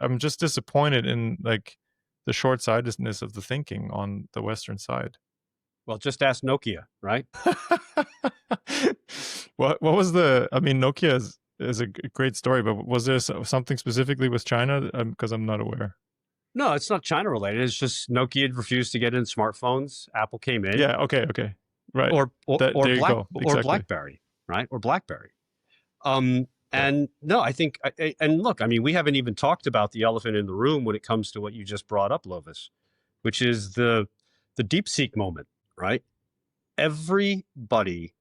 I'm just disappointed in like the short-sightedness of the thinking on the Western side. Well, just ask Nokia, right? What was Nokia is a great story, but was there something specifically with China? Because I'm not aware. No, it's not China related. It's just Nokia had refused to get in smartphones. Apple came in. Yeah. Okay. Right. Or there you go. Or Exactly. BlackBerry, right? Or BlackBerry. And no, I think, and look, I mean, we haven't even talked about the elephant in the room when it comes to what you just brought up, Lovis, which is the DeepSeek moment, right? Everybody,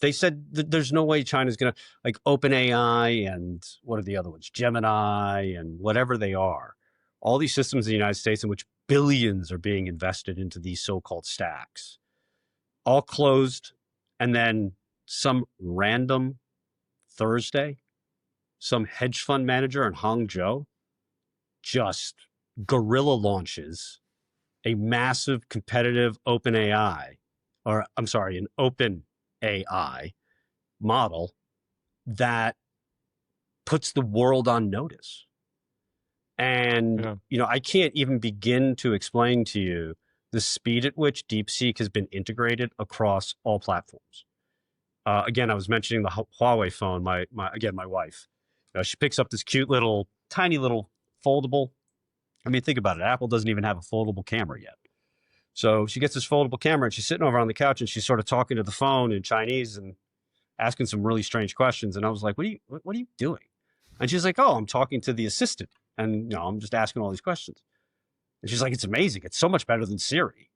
they said that there's no way China's going to, like OpenAI and what are the other ones? Gemini and whatever they are. All these systems in the United States in which billions are being invested into these so-called stacks, all closed. And then some random Thursday, some hedge fund manager in Hangzhou just guerrilla launches a massive competitive an open AI model that puts the world on notice. And, I can't even begin to explain to you the speed at which DeepSeek has been integrated across all platforms. Again, I was mentioning the Huawei phone. My wife, she picks up this cute little, tiny little foldable. I mean, think about it. Apple doesn't even have a foldable camera yet. So she gets this foldable camera and she's sitting over on the couch and she's sort of talking to the phone in Chinese and asking some really strange questions. And I was like, what are you doing? And she's like, oh, I'm talking to the assistant. And, I'm just asking all these questions. And she's like, it's amazing. It's so much better than Siri.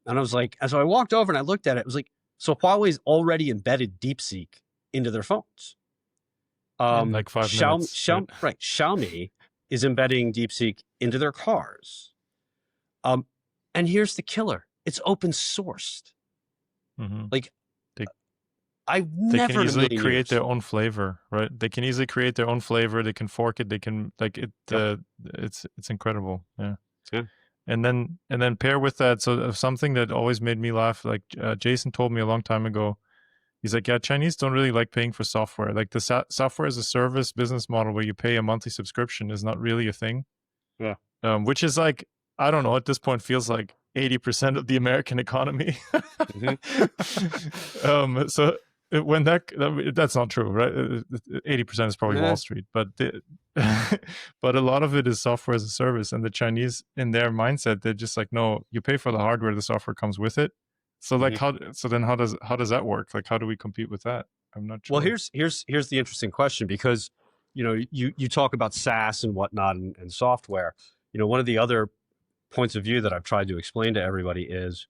And I was like, so I walked over and I looked at it. It was like, so Huawei's already embedded DeepSeek into their phones. In like 5 minutes. Xiaomi is embedding DeepSeek into their cars. And here's the killer. It's open sourced. Mm-hmm. Like, they can easily create their own flavor, right? They can easily create their own flavor. They can fork it. They can it's incredible. Yeah. And then pair with that. So something that always made me laugh, like Jason told me a long time ago, he's like, yeah, Chinese don't really like paying for software. Like the software as a service business model where you pay a monthly subscription is not really a thing. Yeah. Which is like, I don't know, at this point feels like 80% of the American economy. Mm-hmm. So when that's not true, right? 80% is probably Wall Street, but but a lot of it is software as a service. And the Chinese, in their mindset, they're just like, no, you pay for the hardware, the software comes with it. So like, how does that work? Like, how do we compete with that? I'm not sure. Well, here's the interesting question, because you talk about SaaS and whatnot and software. One of the other points of view that I've tried to explain to everybody is,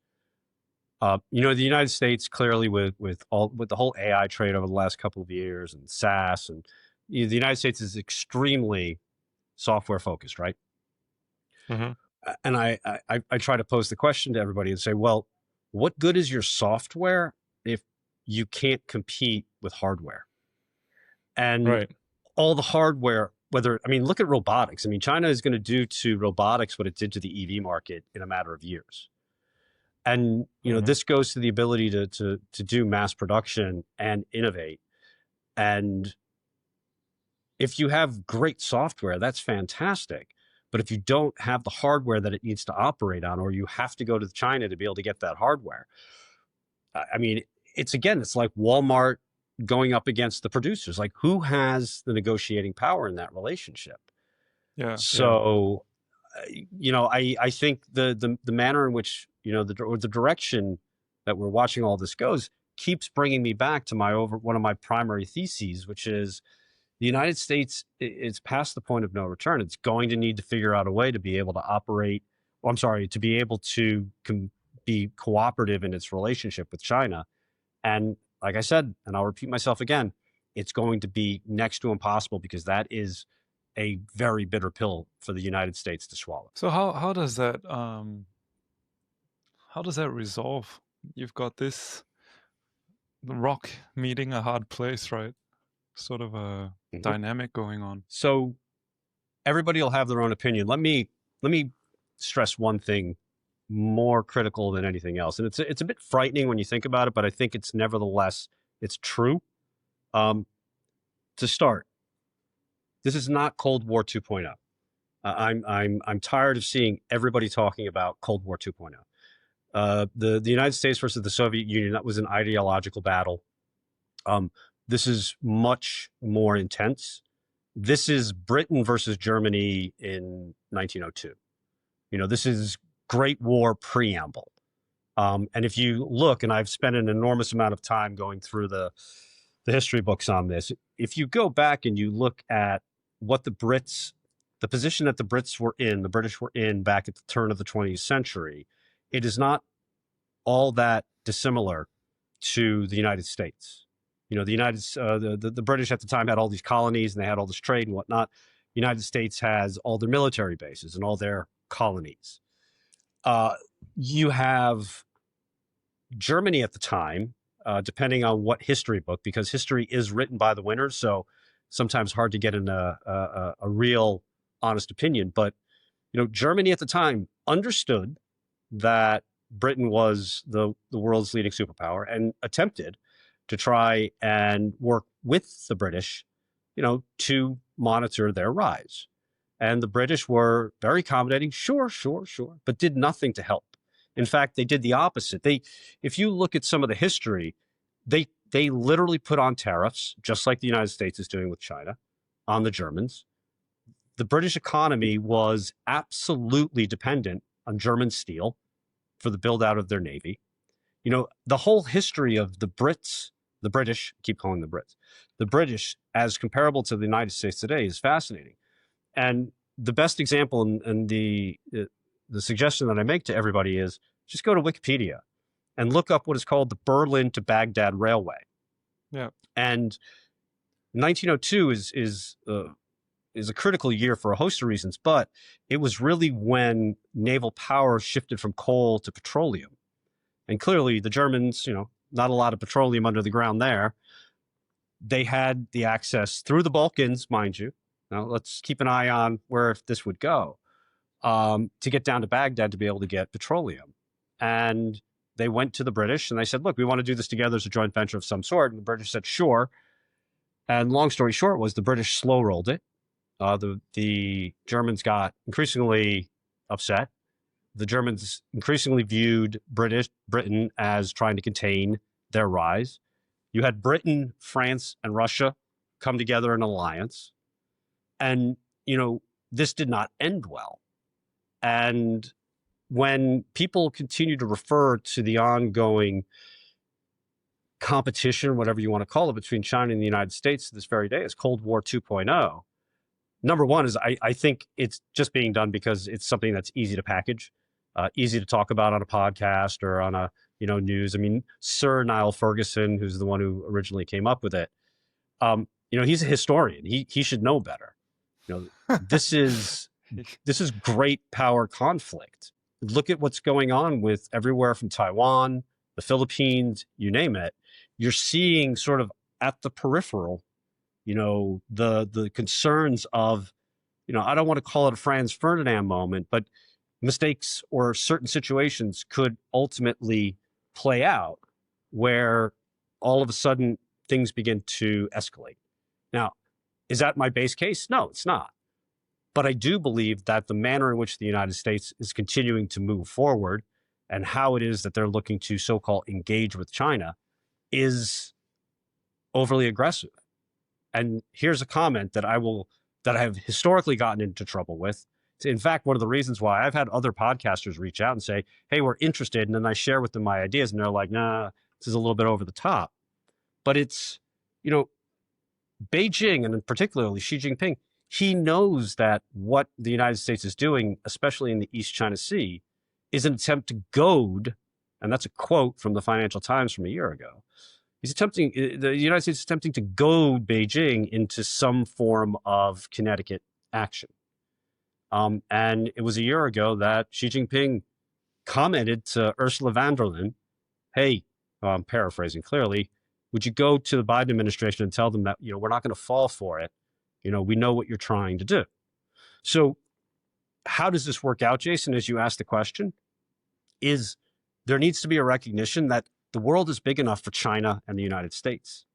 the United States clearly with the whole AI trade over the last couple of years and SaaS, and the United States is extremely software focused, right? Mm-hmm. And I try to pose the question to everybody and say, well, what good is your software if you can't compete with hardware? And all the hardware, look at robotics. I mean, China is going to do to robotics what it did to the EV market in a matter of years. And, this goes to the ability to do mass production and innovate. And if you have great software, that's fantastic. But if you don't have the hardware that it needs to operate on, or you have to go to China to be able to get that hardware, I mean, it's like Walmart going up against the producers. Like, who has the negotiating power in that relationship? Yeah. So, I think the manner in which, the direction that we're watching all this goes keeps bringing me back to one of my primary theses, which is the United States is past the point of no return. It's going to need to figure out a way to be able to operate, to be able to be cooperative in its relationship with China. And like I said, and I'll repeat myself again, it's going to be next to impossible, because that is a very bitter pill for the United States to swallow. So how does that resolve? You've got the rock meeting a hard place, right? Sort of a dynamic going on. So everybody will have their own opinion. Let me stress one thing more critical than anything else, and it's a bit frightening when you think about it, but I think it's nevertheless it's true. To start, this is not Cold War 2.0. I'm tired of seeing everybody talking about Cold War 2.0. The United States versus the Soviet Union, that was an ideological battle. This is much more intense. This is Britain versus Germany in 1902. This is Great War preamble. And if you look, and I've spent an enormous amount of time going through the history books on this, if you go back and you look at what the position that the British were in back at the turn of the 20th century, it is not all that dissimilar to the United States. The British at the time had all these colonies and they had all this trade and whatnot. The United States has all their military bases and all their colonies. You have Germany at the time, depending on what history book, because history is written by the winners, so sometimes hard to get in a real honest opinion. But Germany at the time understood that Britain was the world's leading superpower and attempted to try and work with the British, to monitor their rise. And the British were very accommodating, sure, but did nothing to help. In fact, they did the opposite. If you look at some of the history, they literally put on tariffs, just like the United States is doing with China, on the Germans. The British economy was absolutely dependent on German steel for the build out of their navy. The whole history of the British, I keep calling them Brits, the British as comparable to the United States today is fascinating. And the best example and the suggestion that I make to everybody is just go to Wikipedia and look up what is called the Berlin to Baghdad Railway. Yeah. And 1902 is a critical year for a host of reasons, but it was really when naval power shifted from coal to petroleum. And clearly the Germans, not a lot of petroleum under the ground there. They had the access through the Balkans, mind you. Now let's keep an eye on where this would go, to get down to Baghdad to be able to get petroleum. And they went to the British and they said, look, we want to do this together as a joint venture of some sort. And the British said, sure. And long story short was the British slow rolled it. The Germans got increasingly upset. The Germans increasingly viewed Britain as trying to contain their rise. You had Britain, France, and Russia come together in an alliance. And, this did not end well. And when people continue to refer to the ongoing competition, whatever you want to call it, between China and the United States to this very day as Cold War 2.0, number one is I think it's just being done because it's something that's easy to package, easy to talk about on a podcast or on a news. I mean, Sir Niall Ferguson, who's the one who originally came up with it, he's a historian. He should know better. This is great power conflict. Look at what's going on with everywhere from Taiwan, the Philippines, you name it. You're seeing sort of at the peripheral, the concerns of, I don't want to call it a Franz Ferdinand moment, but mistakes or certain situations could ultimately play out where all of a sudden things begin to escalate. Now, is that my base case? No, it's not. But I do believe that the manner in which the United States is continuing to move forward and how it is that they're looking to so-called engage with China is overly aggressive. And here's a comment that I have historically gotten into trouble with. In fact, one of the reasons why I've had other podcasters reach out and say, hey, we're interested. And then I share with them my ideas and they're like, nah, this is a little bit over the top. But it's, Beijing, and particularly Xi Jinping, he knows that what the United States is doing, especially in the East China Sea, is an attempt to goad, and that's a quote from the Financial Times from a year ago. The United States is attempting to goad Beijing into some form of kinetic action. And it was a year ago that Xi Jinping commented to Ursula von der Leyen, hey, I'm paraphrasing clearly, would you go to the Biden administration and tell them that, we're not going to fall for it. We know what you're trying to do. So how does this work out, Jason, as you asked the question? Is there needs to be a recognition that the world is big enough for China and the United States.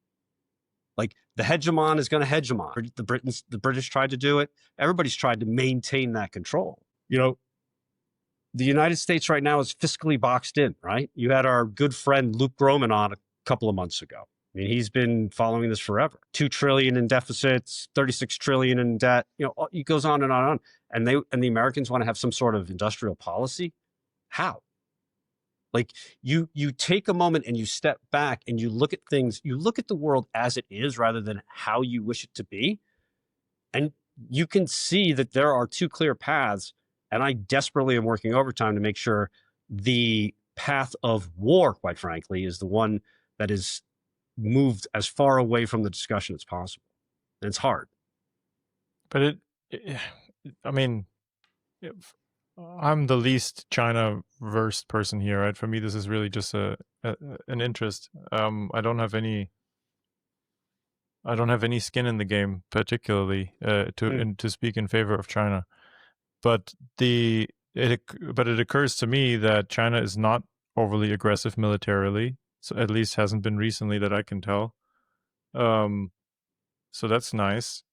Like the hegemon is going to hegemon. The British tried to do it. Everybody's tried to maintain that control. You know, the United States right now is fiscally boxed in, right? You had our good friend Luke Groman on a couple of months ago. I mean, he's been following this forever. 2 trillion in deficits, 36 trillion in debt. You know, it goes on and on and on. And the Americans want to have some sort of industrial policy. How? Like you take a moment and you step back and you look at things, you look at the world as it is rather than how you wish it to be. And you can see that there are 2 clear paths. And I desperately am working overtime to make sure the path of war, quite frankly, is the one that is moved as far away from the discussion as possible. And it's hard. But I mean, I'm the least China-versed person here, right? For me, this is really just an interest. I don't have any skin in the game, particularly to speak in favor of China. But it occurs to me that China is not overly aggressive militarily, so at least hasn't been recently that I can tell. So that's nice.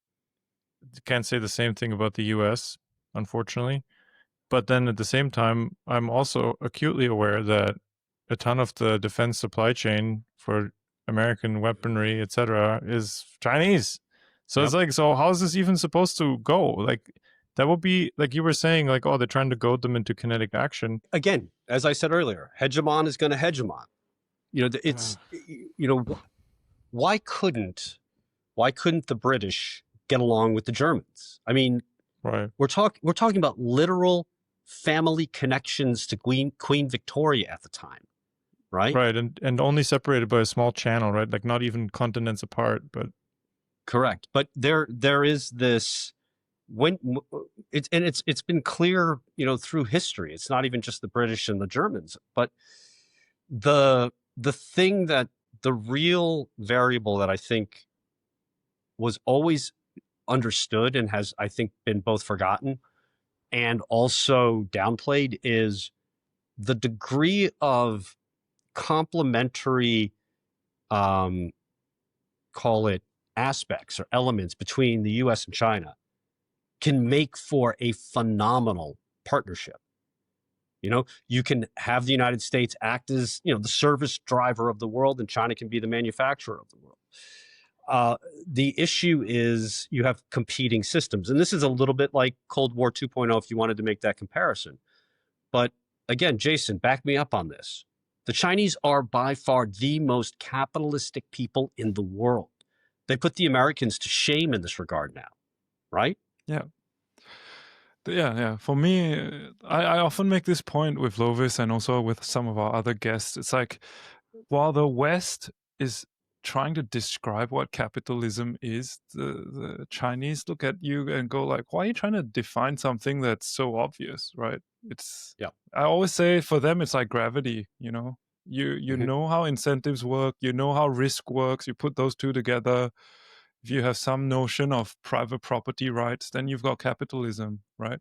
Can't say the same thing about the U.S., unfortunately. But then at the same time, I'm also acutely aware that a ton of the defense supply chain for American weaponry, etc., is Chinese. So It's like, so how is this even supposed to go? Like, that would be, like you were saying, like, oh, they're trying to goad them into kinetic action. Again, as I said earlier, hegemon is going to hegemon. You know, it's, you know, why couldn't the British get along with the Germans? I mean, right. We're talking about literal family connections to Queen Victoria at the time, right? Right, and only separated by a small channel, right? Like not even continents apart, but correct. But there is this it's been clear, you know, through history. It's not even just the British and the Germans, but the thing that the real variable that I think was always understood and has, I think, been both forgotten and also downplayed is the degree of complementary, call it aspects or elements between the US and China can make for a phenomenal partnership. You know, you can have the United States act as, you know, the service driver of the world and China can be the manufacturer of the world. The issue is you have competing systems. And this is a little bit like Cold War 2.0 if you wanted to make that comparison. But again, Jason, back me up on this. The Chinese are by far the most capitalistic people in the world. They put the Americans to shame in this regard now, right? Yeah. Yeah. For me, I often make this point with Lovis and also with some of our other guests. It's like, while the West is trying to describe what capitalism is, the Chinese look at you and go like, why are you trying to define something that's so obvious, right? I always say for them, it's like gravity, you know? You know how incentives work, you know how risk works, you put those 2 together. If you have some notion of private property rights, then you've got capitalism, right?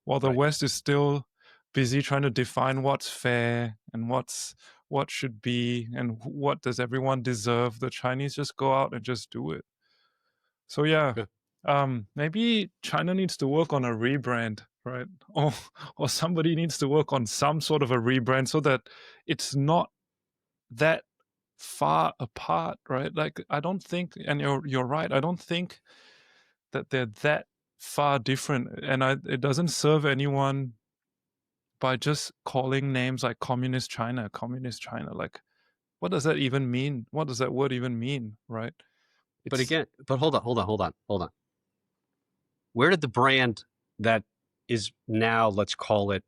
While the West is still busy trying to define what's fair and what should be and what does everyone deserve, the Chinese just go out and just do it. So maybe China needs to work on a rebrand, right? Or somebody needs to work on some sort of a rebrand so that it's not that far apart, right? Like, I don't think, and you're right, I don't think that they're that far different, and it doesn't serve anyone by just calling names like communist China. Like, what does that even mean? What does that word even mean, right? But hold on. Where did the brand that is now, let's call it,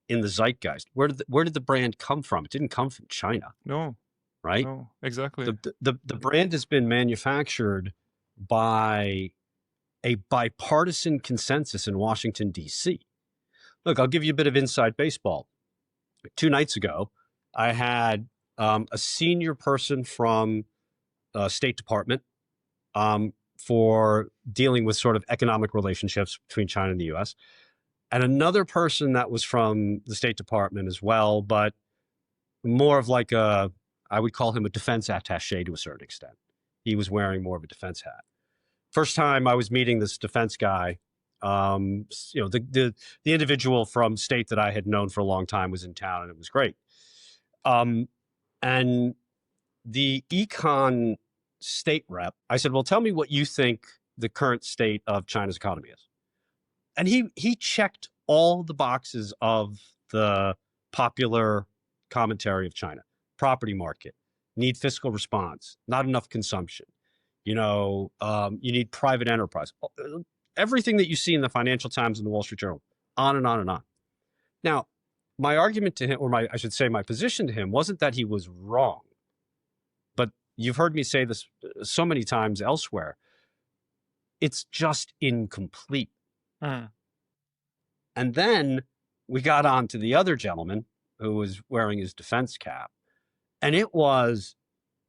in the zeitgeist, where did the brand come from? It didn't come from China. No. Right? No, exactly. The brand has been manufactured by a bipartisan consensus in Washington, D.C. Look, I'll give you a bit of inside baseball. 2 nights ago, I had a senior person from State Department for dealing with sort of economic relationships between China and the US, and another person that was from the State Department as well, but more of like I would call him a defense attaché to a certain extent. He was wearing more of a defense hat. First time I was meeting this defense guy, the individual from state that I had known for a long time was in town, and it was great. And the econ state rep, I said, well, tell me what you think the current state of China's economy is. And he checked all the boxes of the popular commentary of China. Property market, need fiscal response, not enough consumption. You need private enterprise. Everything that you see in the Financial Times and the Wall Street Journal, on and on and on. Now, my argument to him, or I should say my position to him, wasn't that he was wrong. But you've heard me say this so many times elsewhere. It's just incomplete. And then we got on to the other gentleman who was wearing his defense cap. And it was,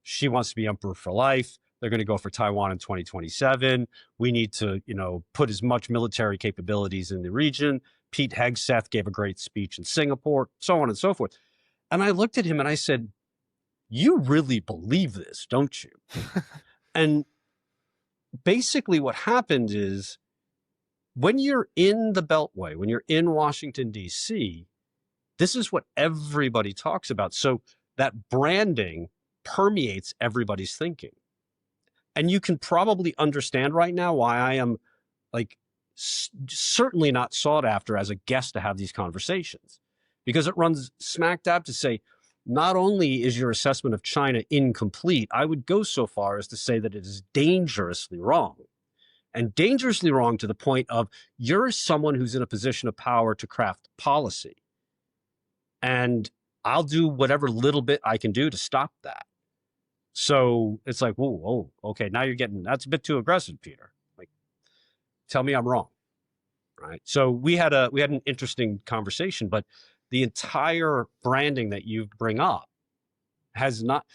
she wants to be emperor for life. They're going to go for Taiwan in 2027. We need to, put as much military capabilities in the region. Pete Hegseth gave a great speech in Singapore, so on and so forth. And I looked at him and I said, you really believe this, don't you? And basically what happened is, when you're in the Beltway, when you're in Washington, D.C., this is what everybody talks about. So that branding permeates everybody's thinking. And you can probably understand right now why I am certainly not sought after as a guest to have these conversations, because it runs smack dab to say, not only is your assessment of China incomplete, I would go so far as to say that it is dangerously wrong. And dangerously wrong to the point of, you're someone who's in a position of power to craft policy. And I'll do whatever little bit I can do to stop that. So it's like, whoa, okay, now that's a bit too aggressive, Peter. Like, tell me I'm wrong, right? So we had an interesting conversation, but the entire branding that you bring up has not,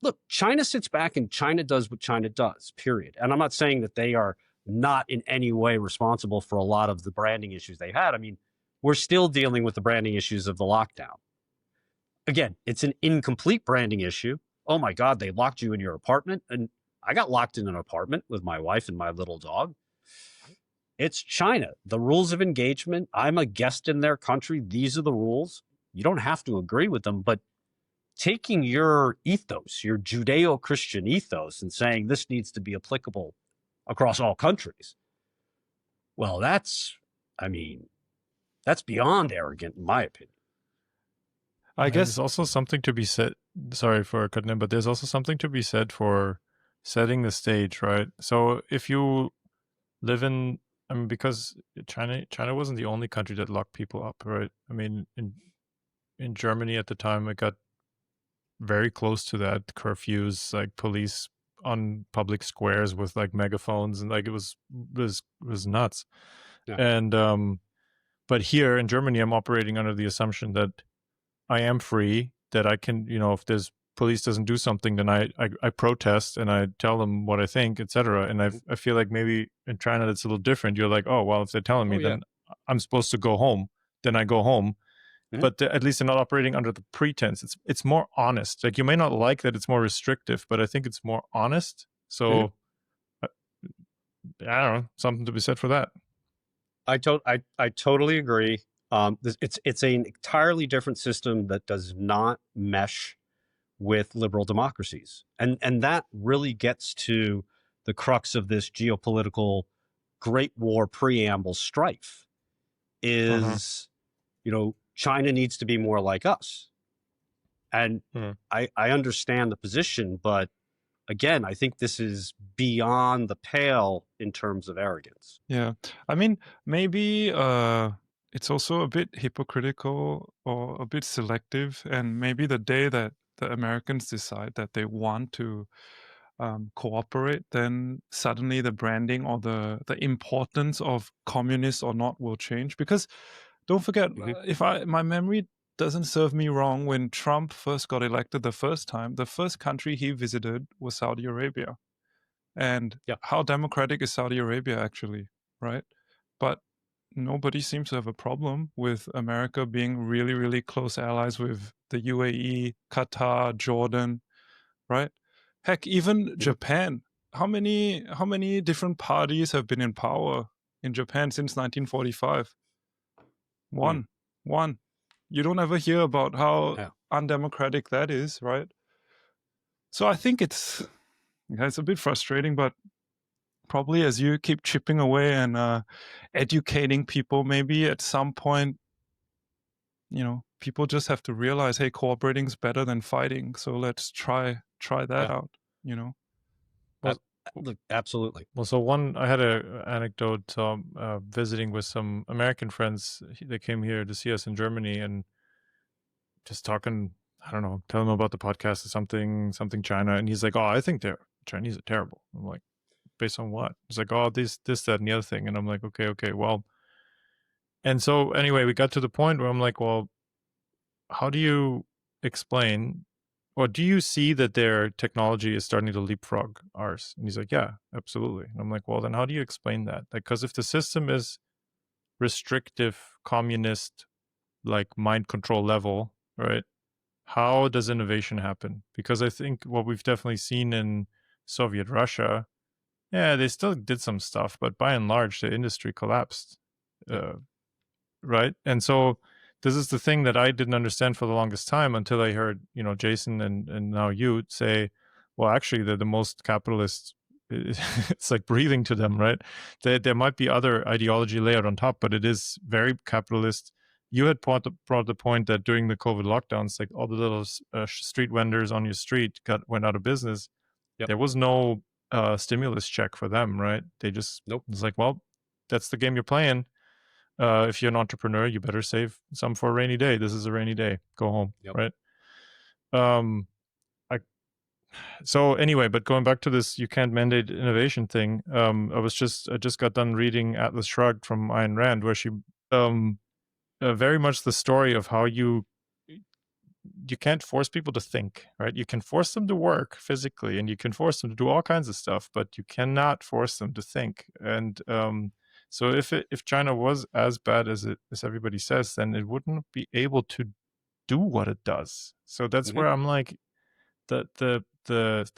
look, China sits back and China does what China does, period. And I'm not saying that they are not in any way responsible for a lot of the branding issues they had. I mean, we're still dealing with the branding issues of the lockdown. Again, it's an incomplete branding issue. Oh my God, they locked you in your apartment. And I got locked in an apartment with my wife and my little dog. It's China. The rules of engagement. I'm a guest in their country. These are the rules. You don't have to agree with them, but taking your ethos, your Judeo-Christian ethos, and saying this needs to be applicable across all countries. Well, that's beyond arrogant, in my opinion. I guess there's also something to be said. Sorry for cutting in, but there's also something to be said for setting the stage, right? So if you live because China wasn't the only country that locked people up, right? I mean, in Germany at the time, it got very close to that, curfews, like police on public squares with like megaphones, and like it was nuts. Yeah. And but here in Germany, I'm operating under the assumption that I am free, that I can, if there's police doesn't do something, then I protest and I tell them what I think, etc. And I feel like maybe in China that's a little different. You're like, oh well, if they're telling me, then I'm supposed to go home, then I go home. Mm-hmm. But at least they're not operating under the pretense. It's more honest. Like, you may not like that it's more restrictive, but I think it's more honest. So I don't know, something to be said for that. I totally agree. It's an entirely different system that does not mesh with liberal democracies, and that really gets to the crux of this geopolitical Great War preamble strife. Is China needs to be more like us, and I understand the position, but again, I think this is beyond the pale in terms of arrogance. Yeah. I mean, maybe it's also a bit hypocritical or a bit selective. And maybe the day that the Americans decide that they want to cooperate, then suddenly the branding or the importance of communist or not will change. Because don't forget, if my memory doesn't serve me wrong, when Trump first got elected the first time, the first country he visited was Saudi Arabia. And how democratic is Saudi Arabia actually, right? But nobody seems to have a problem with America being really, really close allies with the UAE, Qatar, Jordan, right? Heck, even Japan. How many different parties have been in power in Japan since 1945? One. You don't ever hear about how undemocratic that is, right? So I think it's a bit frustrating, but probably as you keep chipping away and educating people, maybe at some point, people just have to realize, hey, cooperating is better than fighting. So let's try that out, Well, look, absolutely. Well, so I had a anecdote visiting with some American friends. They came here to see us in Germany and just talking, I don't know, tell him about the podcast or something China. And he's like, oh, I think Chinese are terrible. I'm like, based on what? He's like, oh, this, that, and the other thing. And I'm like, okay, well. And so anyway, we got to the point where I'm like, well, how do you explain, or do you see that their technology is starting to leapfrog ours? And he's like, yeah, absolutely. And I'm like, well, then how do you explain that? Like, because if the system is restrictive, communist, like mind control level, right? How does innovation happen? Because I think what we've definitely seen in Soviet Russia, yeah, they still did some stuff, but by and large, the industry collapsed, right? And so this is the thing that I didn't understand for the longest time until I heard, Jason and now you say, well, actually, they're the most capitalist. It's like breathing to them, right? There might be other ideology layered on top, but it is very capitalist. You had brought the point that during the COVID lockdowns, like all the little street vendors on your street went out of business. There was no stimulus check for them, right? They just It's like, well, that's the game you're playing. If you're an entrepreneur, you better save some for a rainy day. This is a rainy day. Go home, right? So anyway, but going back to this, you can't mandate innovation thing. I just got done reading Atlas Shrugged from Ayn Rand, where she very much the story of how you can't force people to think, right? You can force them to work physically, and you can force them to do all kinds of stuff, but you cannot force them to think. And so if China was as bad as everybody says, then it wouldn't be able to do what it does. So that's where I'm like, the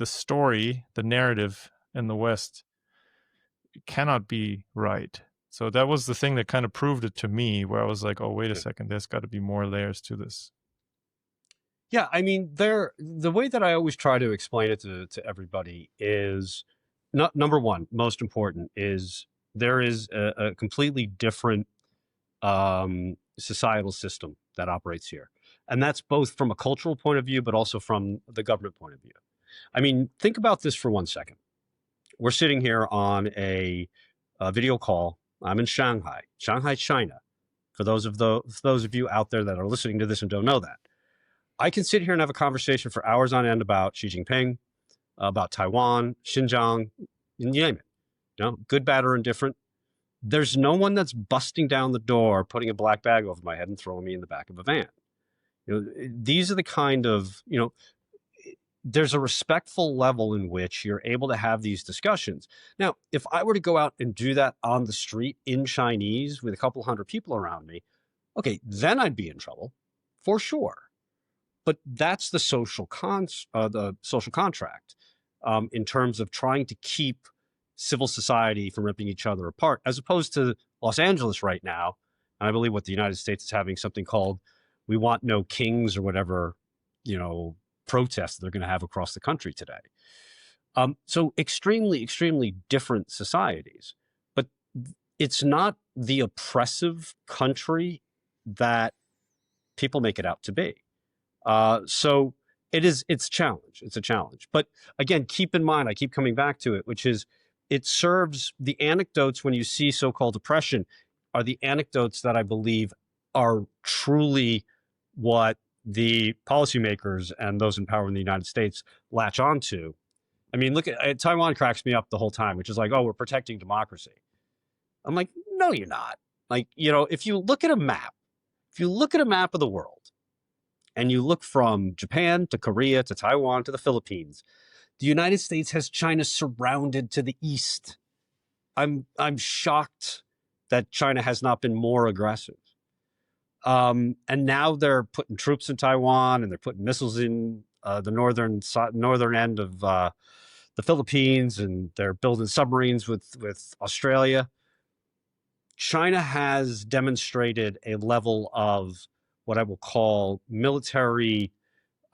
story, the narrative in the West cannot be right. So that was the thing that kind of proved it to me, where I was like, oh, wait a second, there's got to be more layers to this. Yeah, I mean, the way that I always try to explain it to everybody is, number one, most important, is there is a completely different societal system that operates here. And that's both from a cultural point of view, but also from the government point of view. I mean, think about this for 1 second. We're sitting here on a video call. I'm in Shanghai, China. For those of you out there that are listening to this and don't know that, I can sit here and have a conversation for hours on end about Xi Jinping, about Taiwan, Xinjiang, you name it. Good, bad, or indifferent. There's no one that's busting down the door, putting a black bag over my head and throwing me in the back of a van. These are the kind of, there's a respectful level in which you're able to have these discussions. Now, if I were to go out and do that on the street in Chinese with a couple hundred people around me, okay, then I'd be in trouble for sure. But that's the social contract in terms of trying to keep civil society from ripping each other apart, as opposed to Los Angeles right now. And I believe what the United States is having something called "We Want No Kings" or whatever, protests they're going to have across the country today. So extremely, extremely different societies. But it's not the oppressive country that people make it out to be. So it's a challenge. It's a challenge. But again, keep in mind, I keep coming back to it, which is it serves the anecdotes when you see so-called oppression are the anecdotes that I believe are truly what the policymakers and those in power in the United States latch onto. I mean, look at Taiwan cracks me up the whole time, which is like, oh, we're protecting democracy. I'm like, no, you're not. Like, if you look at a map of the world, and you look from Japan to Korea to Taiwan to the Philippines, The United States has China surrounded to the east. I'm shocked that China has not been more aggressive. And now they're putting troops in Taiwan, and they're putting missiles in the northern end of the Philippines, and they're building submarines with Australia. China has demonstrated a level of what I will call military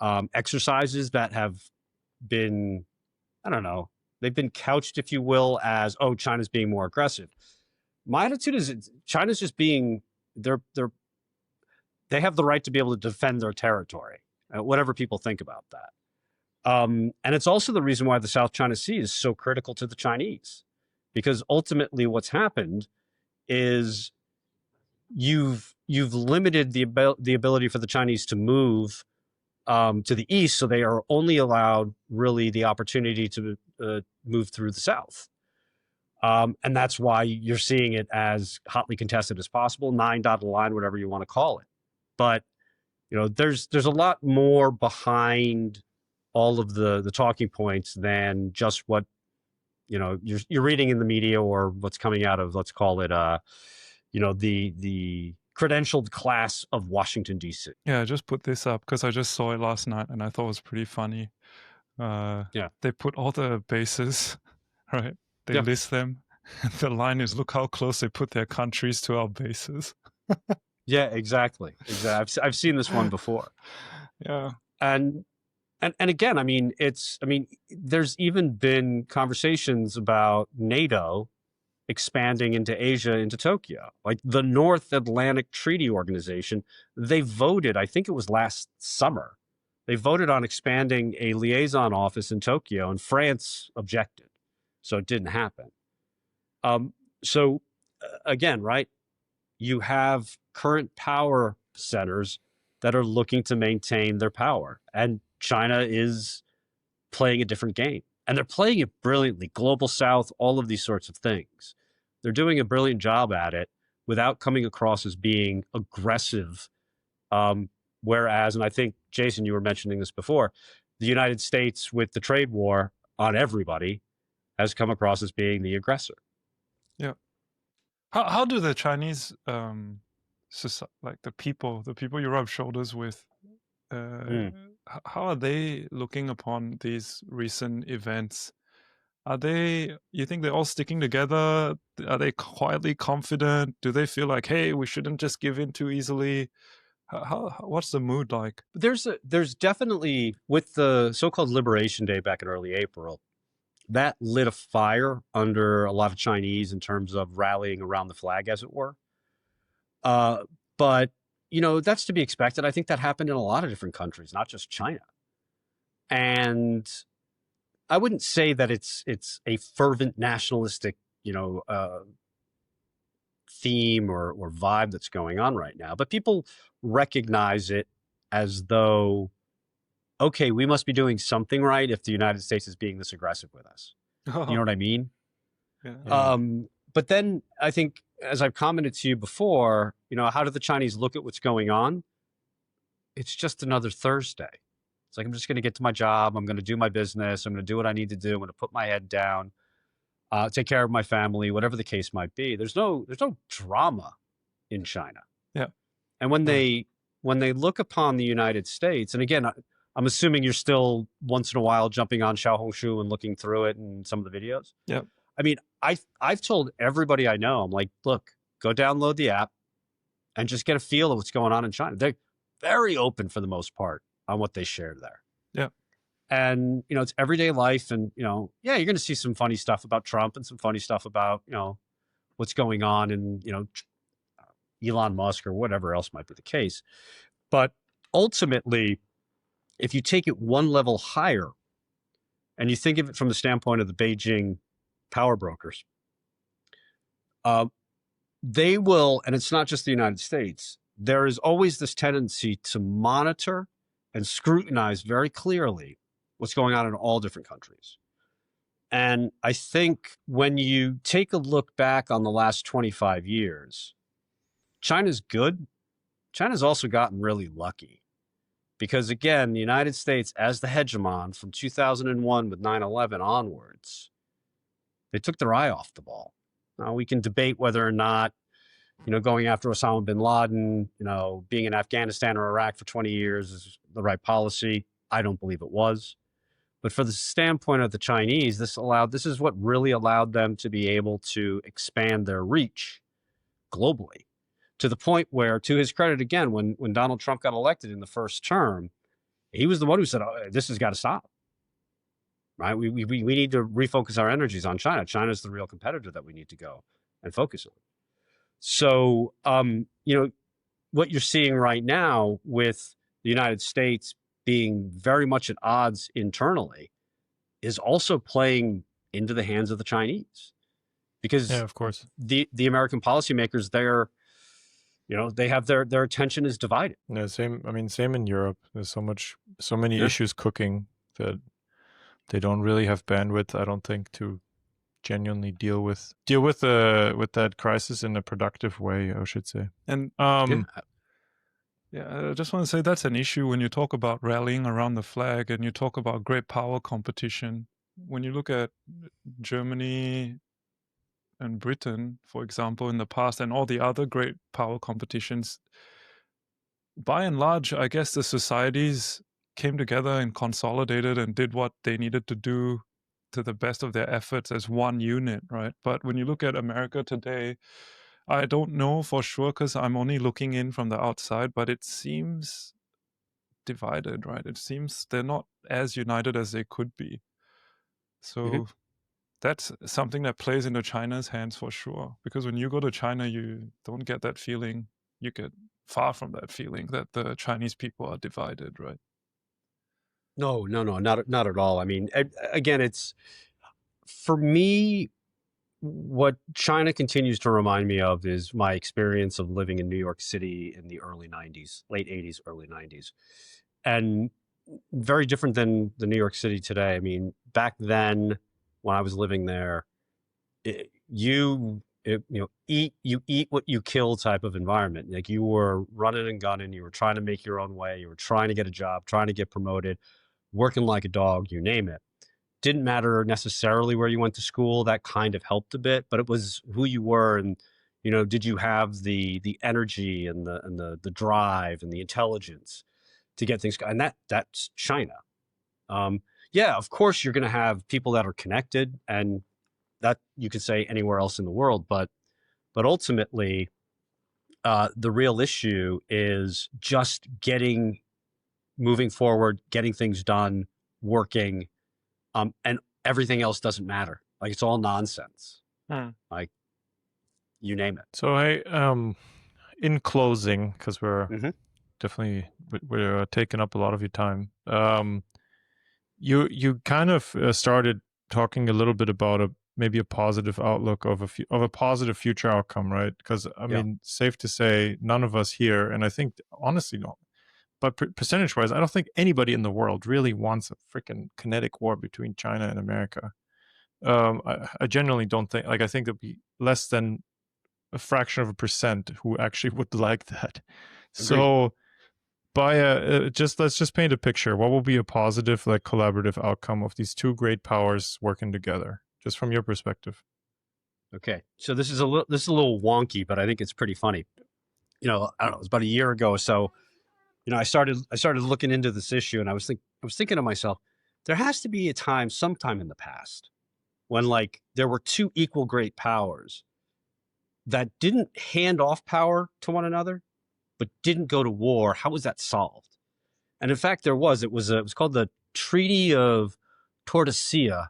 exercises that have been, I don't know, they've been couched, if you will, as, oh, China's being more aggressive. My attitude is China's just being, they have the right to be able to defend their territory, whatever people think about that. And it's also the reason why the South China Sea is so critical to the Chinese, because ultimately what's happened is you've limited the ability for the Chinese to move to the east, so they are only allowed really the opportunity to move through the south. And that's why you're seeing it as hotly contested as possible, 9 dotted line, whatever you want to call it. But there's a lot more behind all of the talking points than just what you're reading in the media or what's coming out of, let's call it the credentialed class of Washington, D.C. Yeah, I just put this up because I just saw it last night and I thought it was pretty funny. They put all the bases, right? They list them. And the line is, look how close they put their countries to our bases. Yeah, exactly. I've seen this one before. Yeah. And again, there's even been conversations about NATO expanding into Asia, into Tokyo. Like the North Atlantic Treaty Organization, they voted, I think it was last summer, they voted on expanding a liaison office in Tokyo, and France objected. So it didn't happen. So again, right, you have current power centers that are looking to maintain their power, and China is playing a different game, and they're playing it brilliantly. Global South, all of these sorts of things. They're doing a brilliant job at it without coming across as being aggressive. Whereas, and I think, Jason, you were mentioning this before, the United States with the trade war on everybody has come across as being the aggressor. Yeah. How do the Chinese, like the people you rub shoulders with, how are they looking upon these recent events? You think they're all sticking together? Are they quietly confident? Do they feel like, hey, we shouldn't just give in too easily? What's the mood like? There's definitely, with the so-called Liberation Day back in early April, that lit a fire under a lot of Chinese in terms of rallying around the flag, as it were. But that's to be expected. I think that happened in a lot of different countries, not just China. And I wouldn't say that it's a fervent nationalistic, theme or vibe that's going on right now, but people recognize it as though, okay, we must be doing something right if the United States is being this aggressive with us. You know what I mean? Yeah. But then I think, as I've commented to you before, how do the Chinese look at what's going on? It's just another Thursday. It's like, I'm just going to get to my job. I'm going to do my business. I'm going to do what I need to do. I'm going to put my head down, take care of my family, whatever the case might be. There's no drama in China. Yeah. And when they look upon the United States, and again, I'm assuming you're still once in a while jumping on Xiaohongshu and looking through it and some of the videos. Yeah. I mean, I've told everybody I know, I'm like, look, go download the app and just get a feel of what's going on in China. They're very open for the most part on what they share there. Yeah. And, it's everyday life. And, you're going to see some funny stuff about Trump and some funny stuff about, what's going on in, Elon Musk or whatever else might be the case. But ultimately, if you take it one level higher and you think of it from the standpoint of the Beijing power brokers, they will, and it's not just the United States, there is always this tendency to monitor and scrutinize very clearly what's going on in all different countries. And I think when you take a look back on the last 25 years, China's good. China's also gotten really lucky. Because again, the United States as the hegemon from 2001 with 9/11 onwards, they took their eye off the ball. Now we can debate whether or not, going after Osama bin Laden, being in Afghanistan or Iraq for 20 years is the right policy. I don't believe it was. But for the standpoint of the Chinese, this is what really allowed them to be able to expand their reach globally, to the point where, to his credit again, when Donald Trump got elected in the first term, he was the one who said, oh, this has got to stop. Right? We need to refocus our energies on China. China's the real competitor that we need to go and focus on. So, what you're seeing right now with the United States being very much at odds internally is also playing into the hands of the Chinese, because Yeah, of course. the American policymakers, they have their attention is divided. Yeah, same. I mean, same in Europe. There's so many issues cooking that they don't really have bandwidth, I don't think, to genuinely deal with that crisis in a productive way, I should say. And I just want to say that's an issue when you talk about rallying around the flag and you talk about great power competition. When you look at Germany and Britain, for example, in the past, and all the other great power competitions, by and large, I guess the societies came together and consolidated and did what they needed to do to the best of their efforts as one unit, right? But when you look at America today, I don't know for sure because I'm only looking in from the outside, but it seems divided, right? It seems they're not as united as they could be. So that's something that plays into China's hands for sure. Because when you go to China, you don't get that feeling. You get far from that feeling that the Chinese people are divided, right? No, not at all. I mean, again, it's, for me, what China continues to remind me of is my experience of living in New York City in the early 90s, late 80s, early 90s. And very different than the New York City today. I mean, back then when I was living there, you eat what you kill type of environment. Like, you were running and gunning, you were trying to make your own way, you were trying to get a job, trying to get promoted, working like a dog, you name it. Didn't matter necessarily where you went to school. That kind of helped a bit, but it was who you were, and did you have the energy and the drive and the intelligence to get things going? And that's China. Yeah, of course you're going to have people that are connected, and that you could say anywhere else in the world, but ultimately, the real issue is just moving forward, getting things done, working. And everything else doesn't matter. Like, it's all nonsense. Like, you name it. So in closing, because we're definitely we're taking up a lot of your time. You kind of started talking a little bit about maybe a positive outlook of a positive future outcome, right? Because I mean, safe to say, none of us here, and I think honestly, no. But percentage-wise, I don't think anybody in the world really wants a freaking kinetic war between China and America. I genuinely don't think. Like, I think there'd be less than a fraction of a percent who actually would like that. Agreed. So, let's just paint a picture. What will be a positive, like, collaborative outcome of these two great powers working together, just from your perspective? Okay, so this is a little wonky, but I think it's pretty funny. I don't know. It was about a year ago or so. I started looking into this issue, and I was thinking to myself, there has to be a time, sometime in the past, when, like, there were two equal great powers that didn't hand off power to one another, but didn't go to war. How was that solved? And in fact, it was called the Treaty of Tordesillas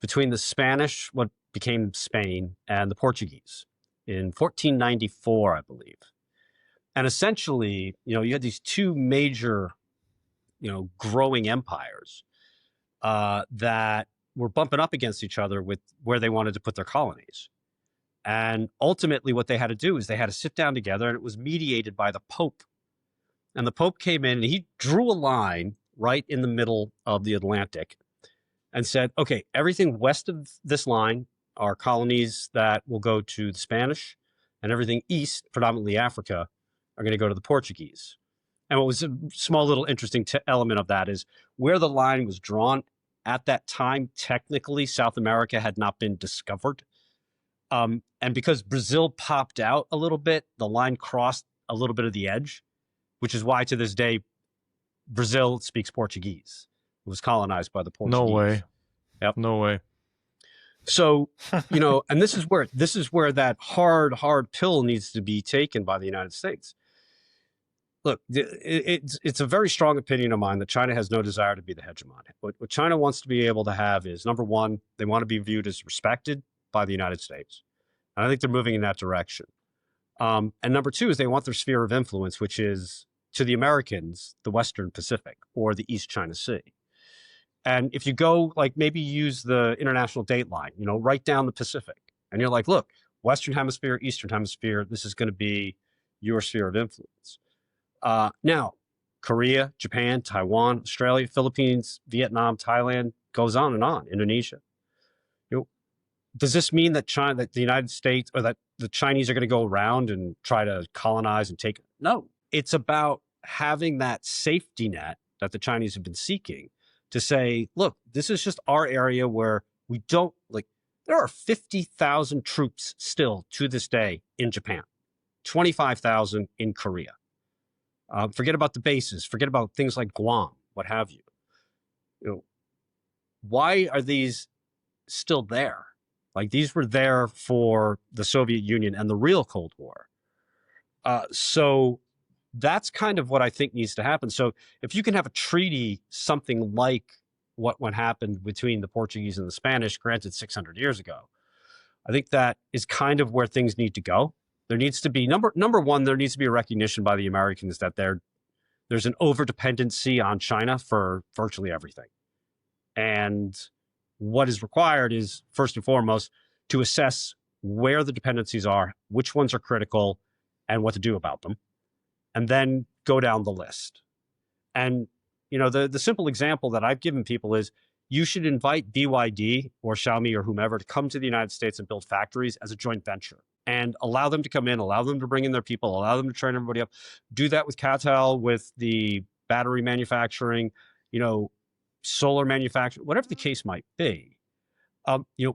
between the Spanish, what became Spain, and the Portuguese in 1494, I believe. And essentially, you had these two major, growing empires that were bumping up against each other with where they wanted to put their colonies. And ultimately, what they had to do is they had to sit down together, and it was mediated by the Pope. And the Pope came in and he drew a line right in the middle of the Atlantic and said, okay, everything west of this line are colonies that will go to the Spanish, and everything east, predominantly Africa, are going to go to the Portuguese. And what was a small little interesting element of that is where the line was drawn at that time. Technically, South America had not been discovered. And because Brazil popped out a little bit, the line crossed a little bit of the edge, which is why to this day, Brazil speaks Portuguese. It was colonized by the Portuguese. No way. Yep. No way. So, and this is where that hard pill needs to be taken by the United States. Look, it's a very strong opinion of mine that China has no desire to be the hegemon. What China wants to be able to have is, number one, they want to be viewed as respected by the United States. And I think they're moving in that direction. And number two is they want their sphere of influence, which is, to the Americans, the Western Pacific or the East China Sea. And if you go, like, maybe use the international date line, right down the Pacific, and you're like, look, Western Hemisphere, Eastern Hemisphere, this is going to be your sphere of influence. Now, Korea, Japan, Taiwan, Australia, Philippines, Vietnam, Thailand, goes on and on, Indonesia. Does this mean that that the United States or that the Chinese are going to go around and try to colonize and take? No, it's about having that safety net that the Chinese have been seeking to say, look, this is just our area where we don't there are 50,000 troops still to this day in Japan, 25,000 in Korea. Forget about the bases, forget about things like Guam, what have you. Why are these still there? Like, these were there for the Soviet Union and the real Cold War. So that's kind of what I think needs to happen. So if you can have a treaty, something like what happened between the Portuguese and the Spanish, granted 600 years ago, I think that is kind of where things need to go. There needs to be, number one, there needs to be a recognition by the Americans that there's an over-dependency on China for virtually everything. And what is required is, first and foremost, to assess where the dependencies are, which ones are critical, and what to do about them, and then go down the list. And, the simple example that I've given people is you should invite BYD or Xiaomi or whomever to come to the United States and build factories as a joint venture and allow them to come in, allow them to bring in their people, allow them to train everybody up. Do that with Catel, with the battery manufacturing, solar manufacturing, whatever the case might be.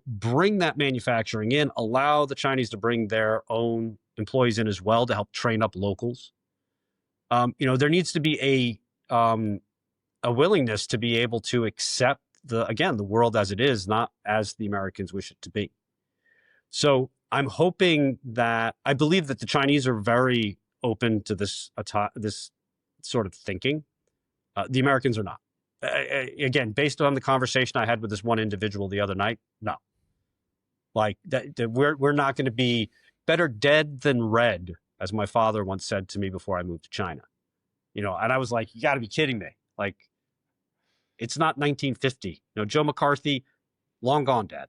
Bring that manufacturing in, allow the Chinese to bring their own employees in as well to help train up locals. There needs to be a willingness to be able to accept the world as it is, not as the Americans wish it to be. So I'm hoping that, I believe that the Chinese are very open to this sort of thinking. The Americans are not. Again, based on the conversation I had with this one individual the other night, no. Like, we're not going to be better dead than red, as my father once said to me before I moved to China. And I was like, you got to be kidding me. Like, it's not 1950. Joe McCarthy, long gone, Dad.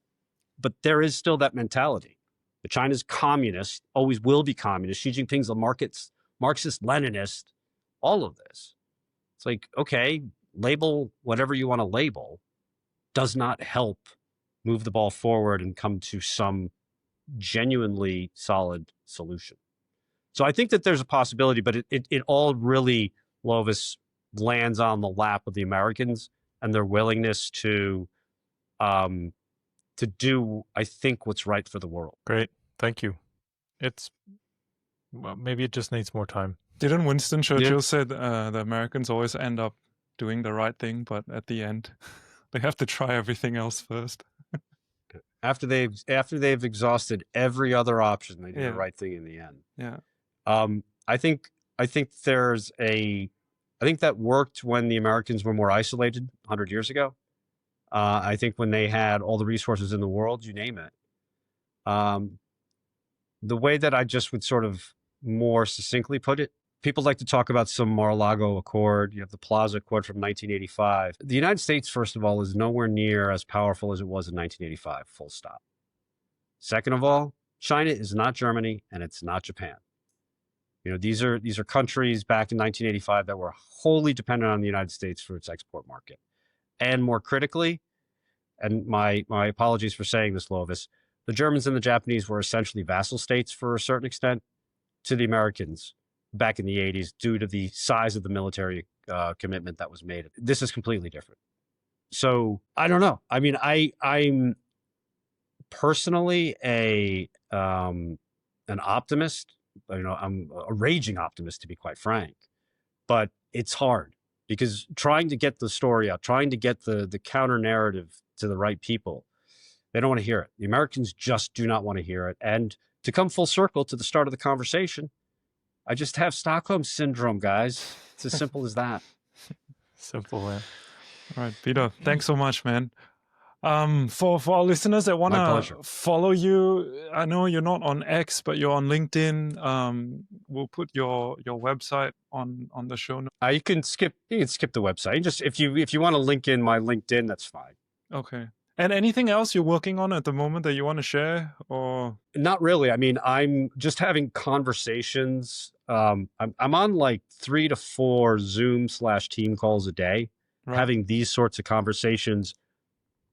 But there is still that mentality. The China's communist, always will be communist. Xi Jinping's a Marxist-Leninist, all of this. It's like, okay, label whatever you want to label, does not help move the ball forward and come to some genuinely solid solution. So I think that there's a possibility, but it all really, Lovis, lands on the lap of the Americans and their willingness to do, I think, what's right for the world. Great. Thank you. Maybe it just needs more time. Didn't Winston Churchill said the Americans always end up doing the right thing, but at the end, they have to try everything else first. After they've exhausted every other option, they do the right thing in the end. Yeah. I think that worked when the Americans were more isolated 100 years ago. I think when they had all the resources in the world, you name it. The way that I just would sort of more succinctly put it, people like to talk about some Mar-a-Lago Accord. You have the Plaza Accord from 1985. The United States, first of all, is nowhere near as powerful as it was in 1985, full stop. Second of all, China is not Germany and it's not Japan. These are countries back in 1985 that were wholly dependent on the United States for its export market. And more critically, and my apologies for saying this, Lovis, the Germans and the Japanese were essentially vassal states for a certain extent to the Americans back in the 80s due to the size of the military commitment that was made. This is completely different. So I don't know. I mean, I'm personally an optimist. You know, I'm a raging optimist, to be quite frank. But it's hard because trying to get the story out, trying to get the counter narrative to the right people, they don't want to hear it. The Americans just do not want to hear it. And to come full circle to the start of the conversation, I just have Stockholm syndrome, guys. It's as simple as that. Simple, man. All right, Peter, thanks so much, man. For our listeners that want to follow you, I know you're not on X, but you're on LinkedIn. We'll put your website on the show notes. You can skip the website. Just if you want to link in my LinkedIn, that's fine. Okay. And anything else you're working on at the moment that you want to share, or? Not really. I mean, I'm just having conversations. I'm on like 3 to 4 Zoom/team calls a day, having these sorts of conversations,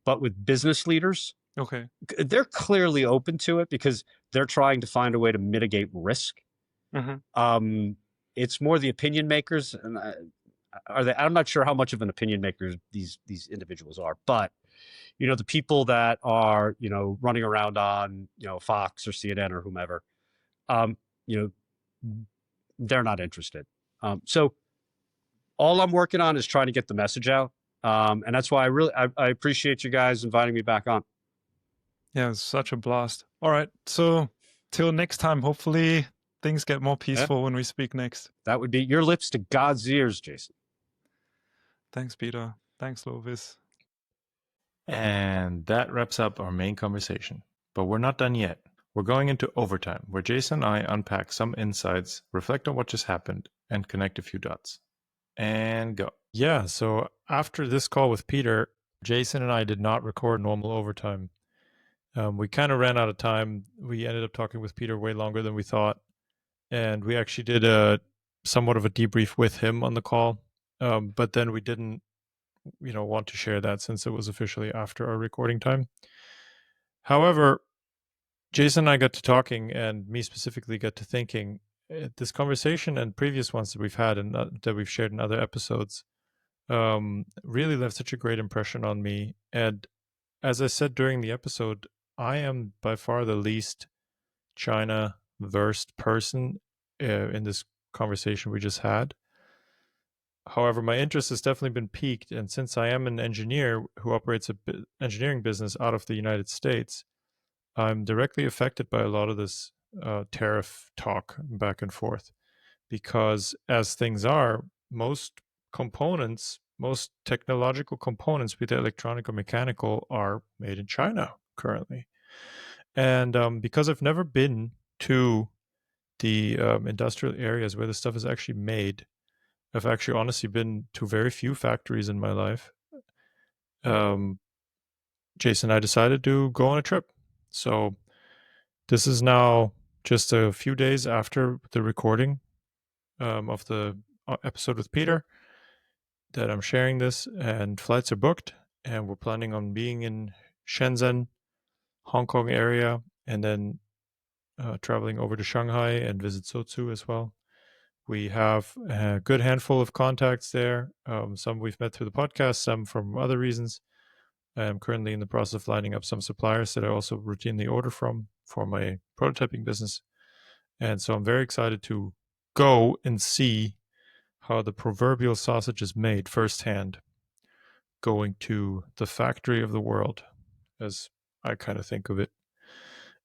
but with business leaders. Okay. They're clearly open to it because they're trying to find a way to mitigate risk. Mm-hmm. It's more the opinion makers, and I'm not sure how much of an opinion maker these individuals are, but you know, the people that are, you know, running around on, you know, Fox or CNN or whomever, you know, they're not interested. So all I'm working on is trying to get the message out. And that's why I appreciate you guys inviting me back on. Yeah, it's such a blast. All right. So till next time, hopefully things get more peaceful when we speak next. That would be your lips to God's ears, Jason. Thanks, Peter. Thanks, Lovis. And that wraps up our main conversation. But we're not done yet. We're going into overtime, where Jason and I unpack some insights, reflect on what just happened, and connect a few dots. And go. Yeah, so after this call with Peter, Jason and I did not record normal overtime. We kind of ran out of time. We ended up talking with Peter way longer than we thought. And we actually did a somewhat of a debrief with him on the call. But then we didn't want to share that since it was officially after our recording time. However, Jason and I got to talking, and me specifically got to thinking. This conversation and previous ones that we've had and that we've shared in other episodes really left such a great impression on me. And as I said during the episode, I am by far the least China-versed person in this conversation we just had. However, my interest has definitely been piqued, and since I am an engineer who operates an engineering business out of the United States, I'm directly affected by a lot of this tariff talk back and forth, because as things are, most technological components, be they electronic or mechanical, are made in China currently. And because I've never been to the industrial areas where the stuff is actually made, I've actually honestly been to very few factories in my life. Jason and I decided to go on a trip. So this is now just a few days after the recording of the episode with Peter that I'm sharing this, and flights are booked, and we're planning on being in Shenzhen, Hong Kong area, and then traveling over to Shanghai and visit Suzhou as well. We have a good handful of contacts there. Some we've met through the podcast, some from other reasons. I'm currently in the process of lining up some suppliers that I also routinely order from for my prototyping business. And so I'm very excited to go and see how the proverbial sausage is made firsthand, going to the factory of the world, as I kind of think of it.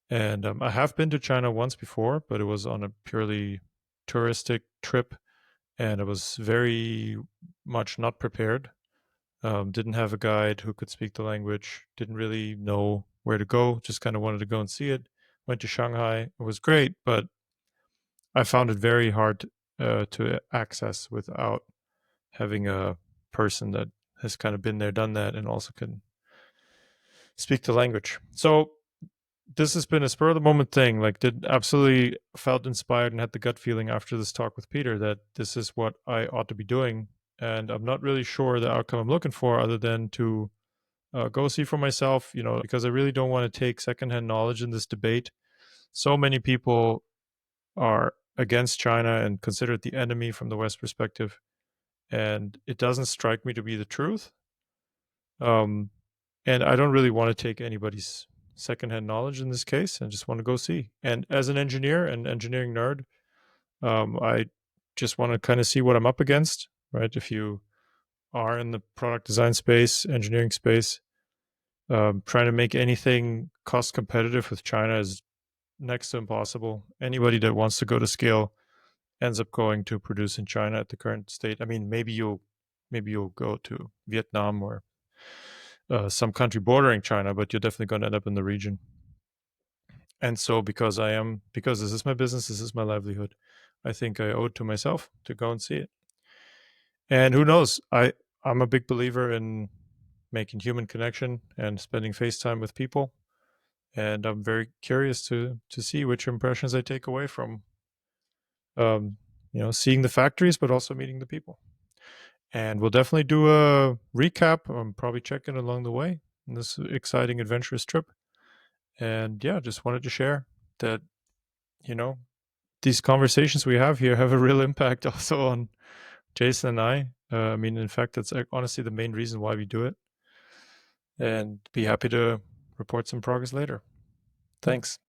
And I have been to China once before, but it was on a purely touristic trip, and I was very much not prepared. Didn't have a guide who could speak the language, didn't really know where to go, just kind of wanted to go and see it. Went to Shanghai. It was great, but I found it very hard to access without having a person that has kind of been there, done that, and also can speak the language. So this has been a spur of the moment thing. Like, absolutely felt inspired and had the gut feeling after this talk with Peter that this is what I ought to be doing. And I'm not really sure the outcome I'm looking for, other than to go see for myself, because I really don't want to take secondhand knowledge in this debate. So many people are against China and consider it the enemy from the West perspective. And it doesn't strike me to be the truth. And I don't really want to take anybody's secondhand knowledge in this case. I just want to go see. And as an engineer and engineering nerd, I just want to kind of see what I'm up against, right? If you are in the product design space, engineering space, trying to make anything cost competitive with China is next to impossible. Anybody that wants to go to scale ends up going to produce in China at the current state. I mean, maybe you'll go to Vietnam or some country bordering China, but you're definitely going to end up in the region. And so because this is my business, this is my livelihood, I think I owe it to myself to go and see it. And who knows? I'm a big believer in making human connection and spending face time with people. And I'm very curious to see which impressions I take away from seeing the factories, but also meeting the people. And we'll definitely do a recap. Probably check in along the way in this exciting, adventurous trip. And yeah, just wanted to share that, these conversations we have here have a real impact also on Jason and I. I mean, in fact, that's honestly the main reason why we do it. And be happy to report some progress later. Thanks.